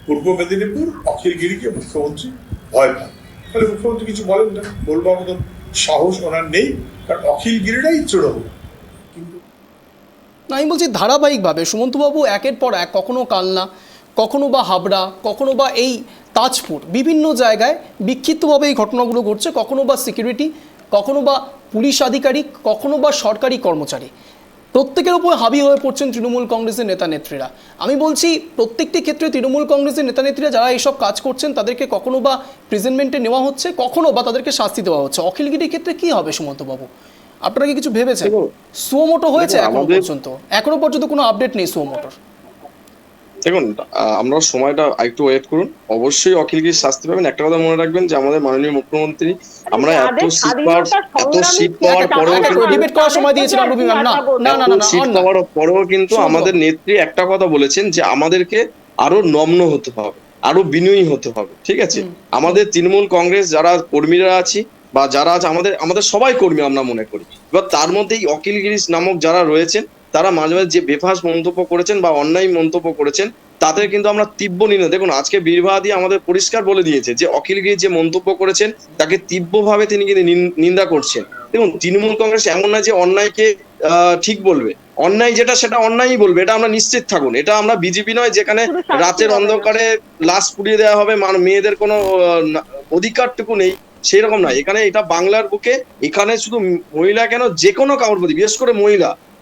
Speaker 11: পূর্ব মেদিনীপুর অখিলগিরিকে মুখ্যমন্ত্রী ভয় পান, ফলে মুখ্যমন্ত্রী কিছু বলেন না, বলবার মতন সাহস ওনার নেই, কারণ অখিলগিরিটাই তৃণমূল।
Speaker 1: আমি বলছি ধারাবাহিকভাবে সুমন্তবাবু একের পর এক, কখনো কালনা, কখনো বা হাবড়া, কখনো বা এই তাজপুর, বিভিন্ন জায়গায় বিক্ষিপ্তভাবে এই ঘটনাগুলো ঘটছে। কখনো বা সিকিউরিটি, কখনো বা পুলিশ আধিকারিক, কখনো বা সরকারি কর্মচারী, প্রত্যেকের উপর হাবি হয়ে পড়ছেন তৃণমূল কংগ্রেসের নেতা নেত্রীরা। আমি বলছি প্রত্যেকটি ক্ষেত্রে তৃণমূল কংগ্রেসের নেতা নেত্রীরা যারা এইসব কাজ করছেন, তাদেরকে কখনো বা প্রেজেন্টমেন্টে নেওয়া হচ্ছে, কখনো বা তাদেরকে শাস্তি দেওয়া হচ্ছে। অখিলগিরির ক্ষেত্রে কি হবে সুমন্তবাবু, আপনারা কি কিছু ভেবেছেন? সুমোটো হয়েছে এখনো পর্যন্ত কোনো আপডেট নেই সুমোটোর।
Speaker 6: দেখুন আমরা সময়টা একটু ওয়েট করুন, অবশ্যই অখিলগিরির শাস্তি পাবেন। একটা কথা মনে রাখবেন যে আমাদের মাননীয় মুখ্যমন্ত্রী, আমরা এত শীত পাওয়ার পরেও কিন্তু আমাদের নেত্রী একটা কথা বলেছেন যে আমাদেরকে আরো নম্র হতে হবে, আরো বিনয়ী হতে হবে, ঠিক আছে? আমাদের তৃণমূল কংগ্রেস যারা কর্মীরা আছি বা যারা আছে, আমাদের সবাই কর্মী আমরা মনে করি। এবার তার মধ্যে এই অখিলগিরি নামক যারা রয়েছেন, তারা মাঝে মাঝে যে বেফাস মন্তব্য করেছেন বা অন্যায় মন্তব্য করেছেন, তাদের কিন্তু আমরা তীব্র নিন্দা। দেখুন আজকে বীরবাদী আমাদের পরিষ্কার বলে দিয়েছে যে অখিলগিরি যে মন্তব্য করেছেন, তাকে তীব্রভাবে তিনি কিন্তু নিন্দা করছেন। দেখুন তৃণমূল কংগ্রেস এমন নয় যে অন্যায়কে ঠিক বলবে, অন্যায় যেটা সেটা অন্যায়ই বলবে, এটা আমরা নিশ্চিত থাকুন। এটা আমরা বিজেপি নয় যেখানে রাতের অন্ধকারে লাশ পুড়িয়ে দেওয়া হবে, মেয়েদের কোনো অধিকারটুকু নেই, সেই রকম নয়। এখানে এটা বাংলার বুকে, এখানে শুধু মহিলা কেন, যে কোনো কারোর প্রতি, বিশেষ করে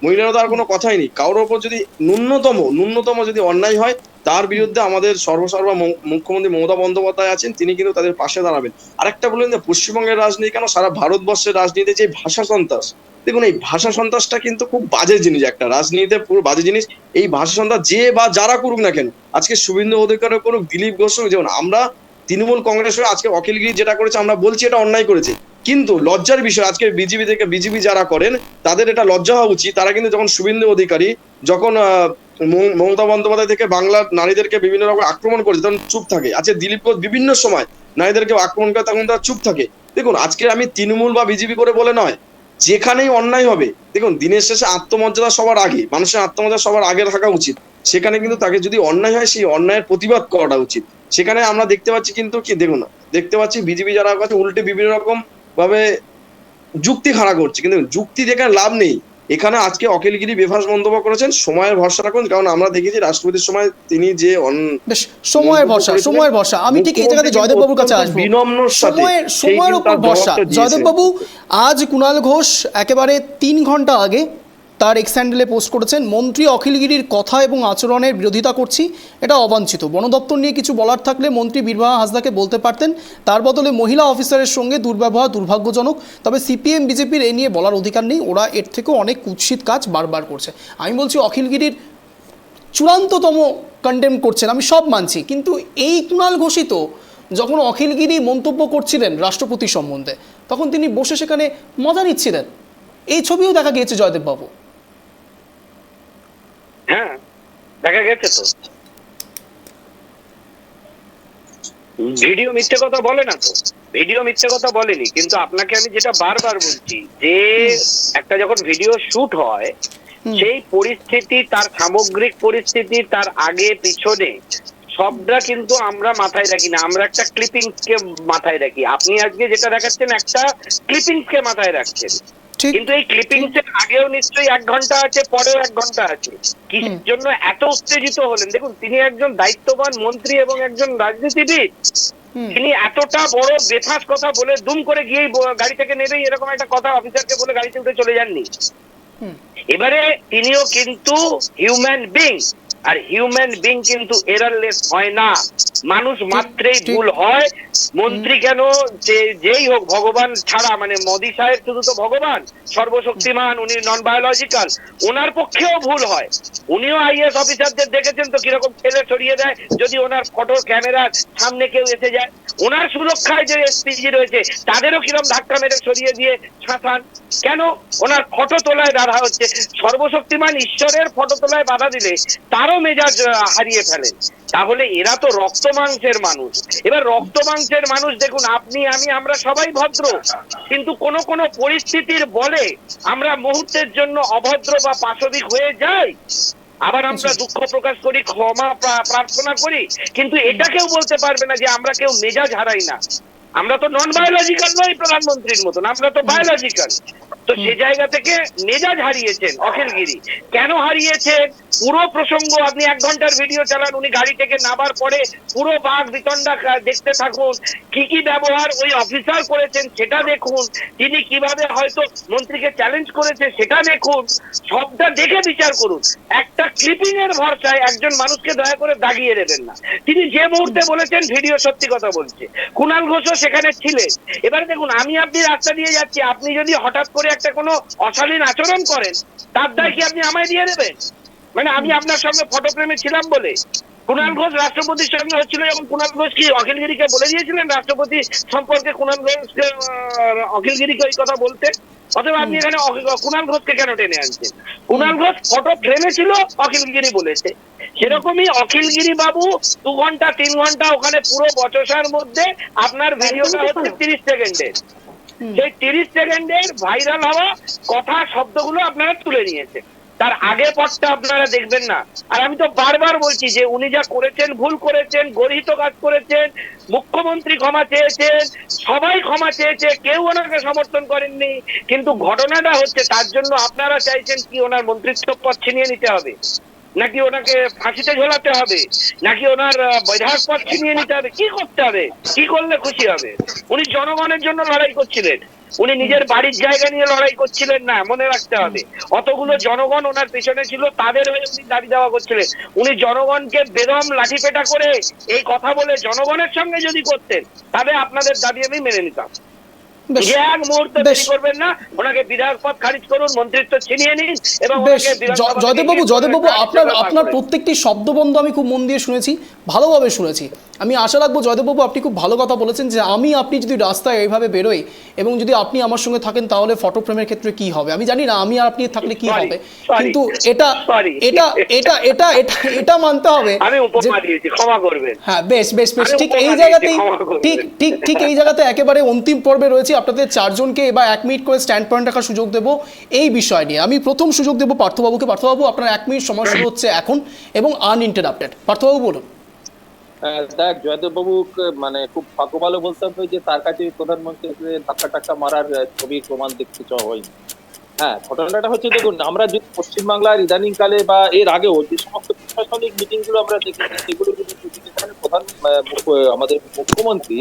Speaker 6: মহিলারা তো আর কোনো কথাই নেই। কারোর ওপর যদি ন্যূনতম যদি অন্যায় হয়, তার বিরুদ্ধে আমাদের সর্বসর্বা মুখ্যমন্ত্রী মমতা বন্দ্যোপাধ্যায় আছেন, তিনি কিন্তু তাদের পাশে দাঁড়াবেন। আরেকটা বললেন যে পশ্চিমবঙ্গের রাজনীতি কেন, সারা ভারতবর্ষের রাজনীতিতে যে ভাষা সন্ত্রাস, দেখুন এই ভাষা সন্ত্রাসটা কিন্তু খুব বাজে জিনিস, একটা রাজনীতিতে পুরো বাজে জিনিস। এই ভাষা সন্ত্রাস যে বা যারা করুক না কেন, আজকে শুভেন্দু অধিকারী করুক, দিলীপ ঘোষ, যেমন আমরা তৃণমূল কংগ্রেস হয়ে আজকে অখিলগিরি যেটা করেছে আমরা বলছি এটা অন্যায় করেছে, কিন্তু লজ্জার বিষয় আজকে বিজেপি যারা করেন তাদের এটা লজ্জা হওয়া উচিত। তারা কিন্তু যখন শুভেন্দু অধিকারী, যখন মমতা বন্দ্যোপাধ্যায় থেকে বাংলার নারীদেরকে বিভিন্ন রকম আক্রমণ করেছে, তখন চুপ থাকে। আজকে দিলীপ ঘোষ বিভিন্ন সময় নারীদেরকে আক্রমণ করে, তখন তারা চুপ থাকে। দেখুন আজকে আমি তৃণমূল বা বিজেপি করে বলে নয়, যেখানেই অন্যায় হবে, দেখুন দিনের শেষে আত্মমর্যাদা সবার আগে, মানুষের আত্মমর্যাদা সবার আগে থাকা উচিত। সেখানে কিন্তু তাকে যদি অন্যায় হয় সেই অন্যায়ের প্রতিবাদ করাটা উচিত। সেখানে আমরা দেখতে পাচ্ছি কিন্তু কি দেখুন না, দেখতে পাচ্ছি বিজেপি যারা কাছে উল্টে বিভিন্ন রকম ভাবে যুক্তি খাড়া করছে, কিন্তু যুক্তি দেখে লাভ নেই। এখানে আজকে অখিলগিরি বেফাস মন্তব্য করেছেন, সময়ের ভরসা রাখুন, কারণ আমরা দেখেছি রাষ্ট্রপতির সময় তিনি যে
Speaker 1: বেশ সময়ের ভরসা আমি ঠিক এই জায়গাতে জয়দেব বাবুর কাছে আসবো।
Speaker 6: বিনম্রর সাথে
Speaker 1: সময়ের উপর ভরসা। জয়দেব বাবু, আজ কুণাল ঘোষ একেবারে 3 ঘন্টা আগে তার এক্স হ্যান্ডেলে পোস্ট করেছেন, মন্ত্রী অখিলগিরির কথা এবং আচরণের বিরোধিতা করছি, এটা অবাঞ্ছিত। বন দপ্তর নিয়ে কিছু বলার থাকলে মন্ত্রী বীরবাহা হাসদাকে বলতে পারতেন, তার বদলে মহিলা অফিসারের সঙ্গে দুর্ব্যবহার দুর্ভাগ্যজনক। তবে সিপিএম বিজেপির এ নিয়ে বলার অধিকার নেই, ওরা এর থেকেও অনেক কুৎসিত কাজ বারবার করছে। আমি বলছি অখিলগিরির চূড়ান্ততম কন্ডেম করছেন, আমি সব মানছি, কিন্তু এই কুণাল ঘোষই তো যখন অখিলগিরি মন্তব্য করছিলেন রাষ্ট্রপতি সম্বন্ধে, তখন তিনি বসে সেখানে মজা নিচ্ছিলেন। এই ছবিও দেখা গিয়েছে জয়দেব বাবু।
Speaker 5: হ্যাঁ, দেখা গেছে তো। ভিডিও মিথ্যে কথা বলে না তো, ভিডিও মিথ্যে কথা বলেনি। কিন্তু আপনাকে আমি যেটা বারবার বলছি যে একটা যখন ভিডিও শুট হয়, সেই পরিস্থিতি, তার সামগ্রিক পরিস্থিতি, তার আগে পিছনে সবটা কিন্তু আমরা মাথায় রাখি না, আমরা একটা ক্লিপিংস কে মাথায় রাখি। আপনি আজকে যেটা দেখাচ্ছেন একটা ক্লিপিংস কে মাথায় রাখছেন, কিন্তু এই ক্লিপিংস এর আগেও নিশ্চয়ই 1 ঘন্টা আছে, পরেও 1 ঘন্টা আছে। কিসের জন্য এত উত্তেজিত হলেন? দেখুন, তিনি একজন দায়িত্ববান মন্ত্রী এবং একজন রাজনীতিবিদ। তিনি এতটা বড় বেফাস কথা বলে দুম করে গিয়েই গাড়ি থেকে নেবেই এরকম একটা কথা অফিসারকে বলে গাড়িতে উঠে চলে যাননি। এবারে তিনিও কিন্তু হিউম্যান বিং, আর হিউম্যান বিং কিন্তু এরারলেস হয় না, মানুষ মাত্রেই ভুল হয়। মন্ত্রী কেন, যেই হোক, ভগবান ছাড়া, মানে মোদী সাহেব শুধু তো ভগবান, সর্বশক্তিমান, উনি নন বায়োলজিক্যাল, ওনার পক্ষেও ভুল হয়। উনিও আইএস অফিসারদের দেখেছেন তো কিরকম ঠেলে সরিয়ে দেয় যদি ওনার ফটো ক্যামেরার সামনে কেউ এসে যায়। ওনার সুরক্ষায় যে এসপিজি রয়েছে তাদেরও কিরকম ধাক্কা মেরে সরিয়ে দিয়ে ছাঁচান কেন? ওনার ফটো তোলায় বাধা হচ্ছে। সর্বশক্তিমান ঈশ্বরের ফটো তোলায় বাধা দিলে তারও মেজাজ হারিয়ে ফেলেন। তাহলে এরা তো রক্ত মাংসের মানুষ। এবার রক্ত মাংসের মানুষ, দেখুন, আপনি আমি আমরা সবাই ভদ্র, কিন্তু কোন কোন পরিস্থিতির বলে আমরা মুহূর্তের জন্য অভদ্র বা পাশবিক হয়ে যাই। আবার আমরা দুঃখ প্রকাশ করি, ক্ষমা প্রার্থনা করি, কিন্তু এটা কেউ বলতে পারবে না যে আমরা কেউ মেজাজ হারাই না। আমরা তো নন বায়োলজিক্যাল নই প্রধানমন্ত্রীর মতন, আমরা তো বায়োলজিক্যাল। তো সে জায়গা থেকে মেজাজ হারিয়েছেন অখিলগিরি। কেন হারিয়েছেন পুরো প্রসঙ্গ আপনি 1 ঘন্টার ভিডিও চালান, উনি গাড়ি থেকে নামার পরে পুরো বাঘ বিতণ্ডা দেখতে থাকুন, কি কি ব্যবহার ওই অফিসার করেছেন সেটা দেখুন, তিনি কিভাবে হয়তো মন্ত্রীকে চ্যালেঞ্জ করেছে সেটা দেখুন, সবটা দেখে বিচার করুন। একটা ক্লিপিং এর ভরসায় একজন মানুষকে দয়া করে দাগিয়ে দেবেন না। তিনি যে মুহূর্তে বলেছেন ভিডিও সত্যি কথা বলছে, কুণাল ঘোষও সেখানে ছিলেন। এবারে দেখুন, আমি আপনি রাস্তা দিয়ে যাচ্ছি, আপনি যদি হঠাৎ করে একটা কোনো অশালীন আচরণ করেন, তার দায় কি আপনি আমায় দিয়ে দেবেন? মানে আমি আপনার সঙ্গে ফটো প্রেমে ছিলাম বলে? কুণাল ঘোষ রাষ্ট্রপতির সঙ্গে হচ্ছিল, যখন কুণাল ঘোষ কি অখিলগিরিকে বলে দিয়েছিলেন রাষ্ট্রপতি সম্পর্কে কুণাল ঘোষকে অখিলগিরিকে ওই কথা বলতে? অথবা আপনি এখানে কুণাল ঘোষকে কেন টেনে আনছেন? কুণাল ঘোষ ফটো ফ্রেমে ছিল, অখিলগিরি বলেছে। সেরকমই অখিলগিরি বাবু 2 ঘন্টা 3 ঘন্টা ওখানে পুরো বচসার মধ্যে আপনার ভিডিওটা হচ্ছে 30 সেকেন্ডের। সেই 30 সেকেন্ডের ভাইরাল হওয়া কথা শব্দগুলো আপনারা তুলে নিয়েছেন, তার আগে পথটা আপনারা দেখবেন না। আর আমি তো বারবার বলছি যে উনি যা করেছেন ভুল করেছেন, গর্হিত কাজ করেছেন। মুখ্যমন্ত্রী ক্ষমা চেয়েছেন, সবাই ক্ষমা চেয়েছে, কেউ ওনাকে সমর্থন করেননি। কিন্তু ঘটনাটা হচ্ছে, তার জন্য আপনারা চাইছেন কি ওনার মন্ত্রিত্ব পদ ছিনিয়ে নিতে হবে, নাকি ওনাকে ফাঁসিতে ঝোলাতে হবে, নাকি ওনার বিধায়ক পদ ছিনিয়ে নিতে হবে? কি করতে হবে? কি করলে খুশি হবে? উনি জনগণের জন্য লড়াই করছিলেন, উনি নিজের বাড়ির জায়গা নিয়ে লড়াই করছিলেন না, মনে রাখতে হবে। অতগুলো জনগণ ওনার পেছনে ছিল, তাদের হয়ে উনি দাবি দাওয়া করছিলেন। উনি জনগণকে বেদম লাঠিপেটা করে এই কথা বলে জনগণের সঙ্গে যদি করতেন, তাহলে আপনাদের দাবি আমি মেনে নিতাম। এক মুহূর্তে দেরি করবেন না, ওনাকে বিধায়ক পদ খারিজ করুন, মন্ত্রিত্ব ছিনিয়ে নিন এবং
Speaker 1: জয়দেববাবু আপনার প্রত্যেকটি শব্দবন্ধ আমি খুব মন দিয়ে শুনেছি, ভালোভাবে শুনেছি। আমি আশা রাখবো জয়দেববাবু আপনি খুব ভালো কথা বলেছেন যে আপনি যদি রাস্তায় এইভাবে বেরোই এবং যদি আপনি আমার সঙ্গে থাকেন তাহলে ফটো ফ্রেমের ক্ষেত্রে কি হবে আমি জানি না, আমি আর আপনি থাকলে কি হবে, কিন্তু এটা মানতে হবে।
Speaker 5: আমি উপমা দিয়েছি, ক্ষমা করবেন।
Speaker 1: হ্যাঁ, বেশ ঠিক এই জায়গাতেই ঠিক এই জায়গাতে একেবারে অন্তিম পর্বে রয়েছে। আপনাদের চারজনকে এবার 1 মিনিট করে স্ট্যান্ড পয়েন্ট রাখার সুযোগ দেব এই বিষয় নিয়ে। আমি প্রথম সুযোগ দেব পার্থবাবুকে। পার্থবাবু, আপনার 1 মিনিট সময় শুরু হচ্ছে এখন এবং আনইন্টারাপ্টেড। পার্থবাবু বলুন।
Speaker 7: দেখ, জয়দেব বাবু মানে খুব ভাগ্য ভালো বলতে হবে যে তার কাছে প্রধানমন্ত্রীকে ধাক্কা টাক্কা মারার ছবির প্রমাণ দেখতে চাওয়া হয়নি। হ্যাঁ, ঘটনাটা হচ্ছে, দেখুন, আমরা যদি পশ্চিমবাংলার ইদানিং কালে বা এর আগেও যে সমস্ত প্রশাসনিক মিটিং গুলো আমরা দেখেছি, সেগুলো যদি আমাদের মুখ্যমন্ত্রী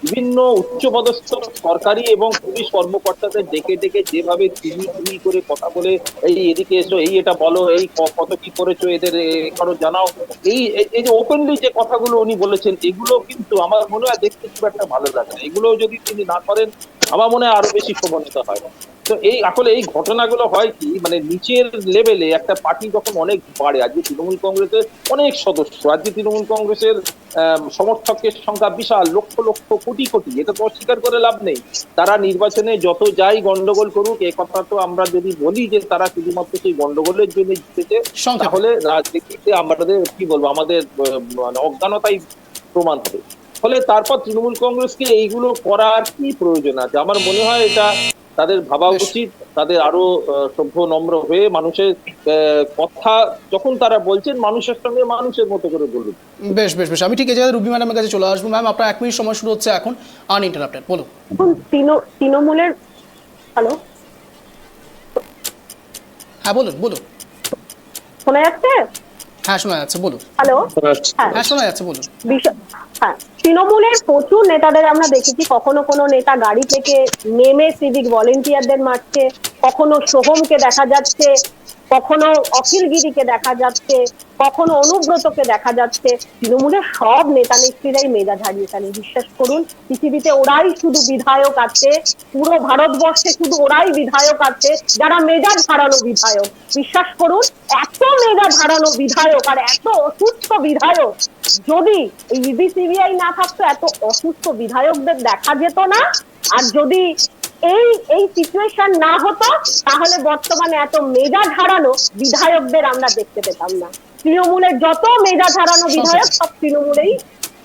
Speaker 7: বিভিন্ন উচ্চপদস্থ সরকারি এবং পুলিশ কর্মকর্তাদের ডেকে ডেকে যেভাবে তিনি করে কথা বলে, এই এদিকে এসো, এই এটা বলো, এই কত কি করেছো, এদের কারো জানাও, এই যে ওপেনলি যে কথাগুলো উনি বলেছেন, এগুলো কিন্তু আমার মনে হয় দেখতে খুব একটা ভালো লাগে না। এগুলো যদি তিনি না করেন, আমার মনে হয় আরো বেশি শোভনীত হয়। তো আসলে এই ঘটনাগুলো হয় কি, মানে নিচের লেভেলে একটা পার্টি যখন অনেক বাড়ে, আজকে তৃণমূল কংগ্রেসের অনেক সদস্য, আজকে তৃণমূল কংগ্রেসের সমর্থকের সংখ্যা বিশাল, লক্ষ লক্ষ কোটি কোটি, এটা তো অস্বীকার করে লাভ নেই। তারা নির্বাচনে যত যাই গন্ডগোল করুক, এ কথা তো আমরা যদি বলি যে তারা শুধুমাত্র সেই গন্ডগোলের জন্য জিতেছে, তাহলে রাজনীতিতে আমাদের কি বলবো, আমাদের মানে অজ্ঞানতাই প্রমাণ হবে। ফলে তারপর তৃণমূল কংগ্রেসকে এইগুলো করার কি প্রয়োজন আছে? আমার মনে হয় এটা তাদের ভাবা উচিত, তাদের আরো সভ্য নম্র হয়ে মানুষের কথা যখন তারা বলছেন, মানুষের সঙ্গে মানুষের মতো করে বলুন।
Speaker 1: বেশ বেশ বেশ, আমি ঠিক এই জায়গায় রুবি ম্যাডামের কাছে চলে আসবো। ম্যাম, আপনার 1 মিনিট সময় শুরু হচ্ছে এখন আনইন্টারাপ্টেড, বলুন।
Speaker 8: তৃণমূলের, হ্যালো,
Speaker 1: হ্যাঁ বলুন বলুন।
Speaker 8: শোনা যাচ্ছে?
Speaker 1: হ্যাঁ শোনা যাচ্ছে, বলুন।
Speaker 8: হ্যালো,
Speaker 1: হ্যাঁ শোনা যাচ্ছে, বলুন।
Speaker 8: হ্যাঁ, তৃণমূলের প্রচুর নেতাদের আমরা দেখেছি, কখনো কোনো নেতা গাড়ি থেকে নেমে সিভিক ভলেন্টিয়ারদের মারছে, কখনো সোহমকে দেখা যাচ্ছে, কখনো অখিলগিরিকে দেখা যাচ্ছে, কখনো অনুব্রতকে দেখা যাচ্ছে। তৃণমূলের সব নেতা নেত্রীরাই মেজাজ হারিয়েছেন। বিশ্বাস করুন, পৃথিবীতে ওরাই শুধু বিধায়ক আছে, পুরো ভারতবর্ষে শুধু ওরাই বিধায়ক আছে যারা মেজাজ হারানো বিধায়ক। বিশ্বাস করুন, এত মেজাজ হারানো বিধায়ক আর এত অসুস্থ বিধায়ক, যদি এই ইডি সিবিআই না থাকতো, এত অসুস্থ বিধায়কদের দেখা যেত না। আর যদি এই সিচুয়েশন না হতো, তাহলে বর্তমানে এত মেজাজ হারানো বিধায়কদের আমরা দেখতে পেতাম না। তৃণমূলের যত মেজাজ হারানো বিধায়ক সব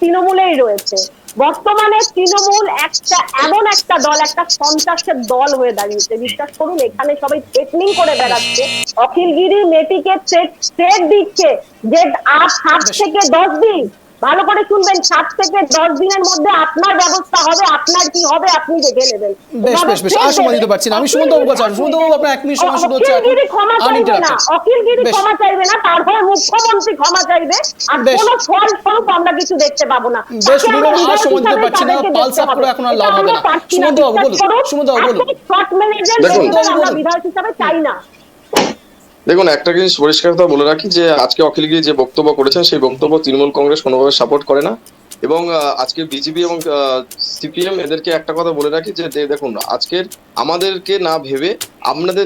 Speaker 8: তৃণমূলেই রয়েছে। বর্তমানে তৃণমূল এমন একটা দল, একটা সন্ত্রাসের দল হয়ে দাঁড়িয়েছে। বিশ্বাস করুন, এখানে সবাই থ্রেটনিং করে বেড়াচ্ছে। অখিলগিরি মেয়েটিকে থ্রেট দিচ্ছে যে 7 থেকে 10 দিন, ভালো করে শুনবেন, 7 থেকে 10 দিনের মধ্যে আপনার ব্যবস্থা হবে, আপনার কি হবে আপনি দেখে নেবেন।
Speaker 1: বেশ বেশ বেশ, আর সময় দিতে পারছি না। আমি সুমন্তবাবুর কাছে আসবো। সুমন্তবাবু, আপনার 1 মিনিট সময় শুরু হচ্ছে এখন আনইন্টারাপ্টেড।
Speaker 8: অখিলগিরি ক্ষমা চাইবে না, তার হয়ে মুখ্যমন্ত্রী ক্ষমা চাইবে, আর কোনো ফল স্বরূপ আমরা কিছু দেখতে পাবো না।
Speaker 1: বেশ, আর সময় দিতে পারছি না, পালস আপ করে এখন আর লাভ হবে না। সুমন্তবাবু বলুন, সুমন্তবাবু বলুন।
Speaker 8: শর্ট ম্যানেজার আমরা বিধায়ক হিসাবে চাই না।
Speaker 6: দেখুন, একটা জিনিস পরিষ্কার কথা বলে রাখি যে আজকে অখিলগিরি যে বক্তব্য করেছেন, সেই বক্তব্য তৃণমূল কংগ্রেস কোনোভাবে সাপোর্ট করে না। এবং আজকে বিজেপি এবং সিপিএম এদেরকে একটা কথা বলে রাখি যে দেখুন, আজকের আমাদেরকে না ভেবে আপনাদের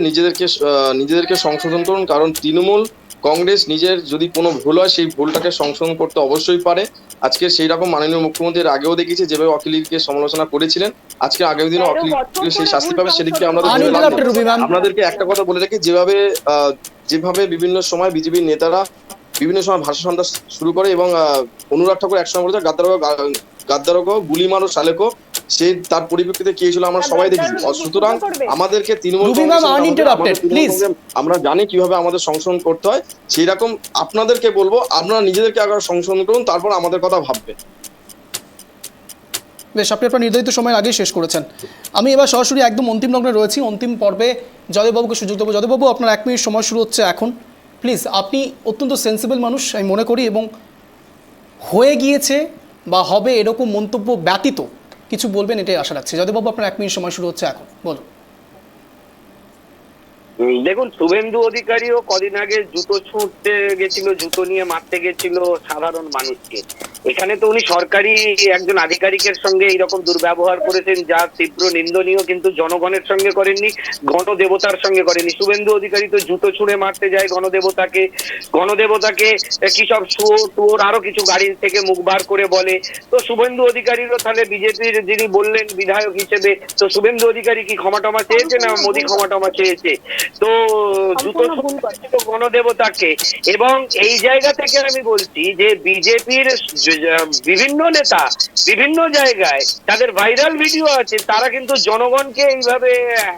Speaker 6: নিজেদেরকে সংশোধন করুন। কারণ তৃণমূল কংগ্রেস নিজের যদি কোনো ভুল হয়, সেই ভুলটাকে সংশোধন করতে অবশ্যই পারে। আজকে সেই রকম মাননীয় মুখ্যমন্ত্রীর আগেও দেখেছি যেভাবে অখিলগিরিকে সমালোচনা করেছিলেন, আজকে আগামী দিনে অখিলগিরি সেই শাস্তি পাবে, সেদিকে আপনাদেরকে একটা কথা বলে রাখি, যেভাবে বিভিন্ন সময় বিজেপির নেতারা বিভিন্ন সময় ভাষা সন্ত্রাস শুরু করে এবং অনুরাগ ঠাকুর একসময় বলেছে গাদ্দারকো গুলি মারো শালেকো, সে তার পরিপ্রেক্ষিতে কি ছিল আমরা সবাই দেখি। সুতরাং আমাদেরকে তৃণমূল আমরা জানি কিভাবে আমাদের সংশোধন করতে হয়, সেই রকম আপনাদেরকে বলবো, আপনারা নিজেদেরকে আগে সংশোধন করুন, তারপর আমাদের কথা ভাববেন।
Speaker 1: বেশ, আপনি আপনার নির্ধারিত সময়ের আগে শেষ করেছেন। আমি এবার সরাসরি একদম অন্তিম লগ্নে রয়েছি, অন্তিম পর্বে জয়দেববাবুকে সুযোগ দেবো। জয়দেববাবু, আপনার 1 মিনিট সময় শুরু হচ্ছে এখন। প্লিজ, আপনি অত্যন্ত সেন্সিবল মানুষ আমি মনে করি, এবং হয়ে গিয়েছে বা হবে এরকম মন্তব্য ব্যতীত কিছু বলবেন এটাই আশা রাখছি। জয়দেববাবু, আপনার 1 মিনিট সময় শুরু হচ্ছে এখন, বলুন।
Speaker 5: দেখুন, শুভেন্দু অধিকারীও কদিন আগে জুতো ছুঁড়তে গেছিল, জুতো নিয়ে মারতে গেছিল সাধারণ মানুষকে। এখানে তো উনি সরকারি একজন আধিকারিকের সঙ্গে এইরকম দুর্ব্যবহার করেছেন, যা তীব্র নিন্দনীয়, কিন্তু জনগণের সঙ্গে করেননি, গণদেবতার সঙ্গে করেননি। শুভেন্দু অধিকারী তো জুতো ছুঁড়ে মারতে যায় গণদেবতাকে কি সব শুয়োর আরো কিছু গাড়ি থেকে মুখ বার করে বলে। তো শুভেন্দু অধিকারীরও তাহলে বিজেপির যিনি বললেন বিধায়ক হিসেবে, তো শুভেন্দু অধিকারী কি ক্ষমা টমা চেয়েছে না মোদী ক্ষমা টমা চেয়েছে? তো জুতো গণদেবতাকে। এবং এই জায়গা থেকে আমি বলছি যে বিজেপির বিভিন্ন নেতা বিভিন্ন জায়গায় তাদের ভাইরাল ভিডিও আছে, তারা কিন্তু জনগণকে এইভাবে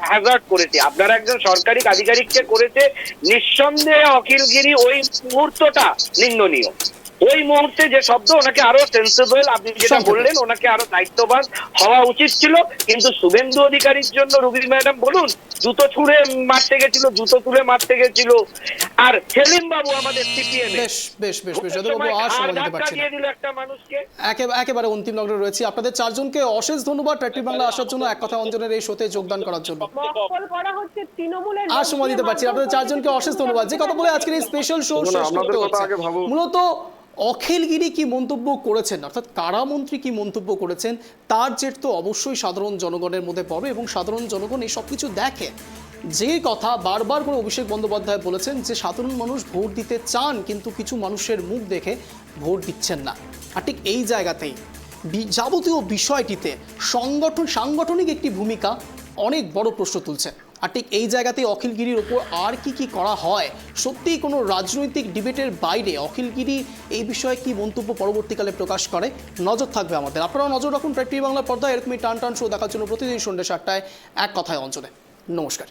Speaker 5: হ্যাজার্ড করেছে। আপনারা একজন সরকারি আধিকারিককে করেছে, নিঃসন্দেহে অখিলগিরি ওই মুহূর্তটা নিন্দনীয়। ওই মুহূর্তে যে শব্দ, ওনাকে আরো সেন্সিবল, আপনি যেটা বললেন, ওনাকে আরো দায়িত্ববান হওয়া উচিত ছিল। কিন্তু শুভেন্দু অধিকারীর জন্য রুবি ম্যাডাম বলুন, জুতো ছুঁড়ে মারতে গেছিল, জুতো তুলে মারতে গেছিল। আর সেলিম বাবু আমাদের সিপিএম একটা মানুষকে
Speaker 1: একেবারে অন্তিম নগরে রয়েছে। আপনাদের চারজনকে অশেষ ধন্যবাদ ট্র্যাক্টর বাংলা আসার জন্য, এক কথা অঞ্জনের এই শোতে যোগদান করার জন্য।
Speaker 8: মহল করা হচ্ছে তৃণমূলের
Speaker 1: আর সময় দিতে পারছি, আপনাদের চারজনকে অশেষ ধন্যবাদ। যে কথা বলে আজকের এই স্পেশাল শো শেষ করতে হচ্ছে। মূলত অখিলগিরি কি মন্তব্য করেছেন, অর্থাৎ কারামন্ত্রী কি মন্তব্য করেছেন, তার জের তো অবশ্যই সাধারণ জনগণের মধ্যে পড়ে এবং সাধারণ জনগণ এই সব কিছু দেখে। যে কথা বারবার করে অভিষেক বন্দ্যোপাধ্যায় বলেছেন যে সাধারণ মানুষ ভোট দিতে চান, কিন্তু কিছু মানুষের মুখ দেখে ভোট দিচ্ছেন না। আর ঠিক এই জায়গাতেই যাবতীয় বিষয়টিতে সাংগঠনিক একটি ভূমিকা অনেক বড় প্রশ্ন তুলছে। আর ঠিক এই জায়গাতেই অখিলগিরির ওপর আর কি করা হয়, সত্যিই কোনো রাজনৈতিক ডিবেটের বাইরে অখিলগিরি এই বিষয়ে কি মন্তব্য পরবর্তীকালে প্রকাশ করে, নজর থাকবে আমাদের। আপনারাও নজর রাখুন ট্র্যাক্টর বাংলা পর্দায়। এরকমই টান শো দেখার জন্য প্রতিদিন সন্ধ্যে 7টায় এক কথায় অঞ্চলে। নমস্কার।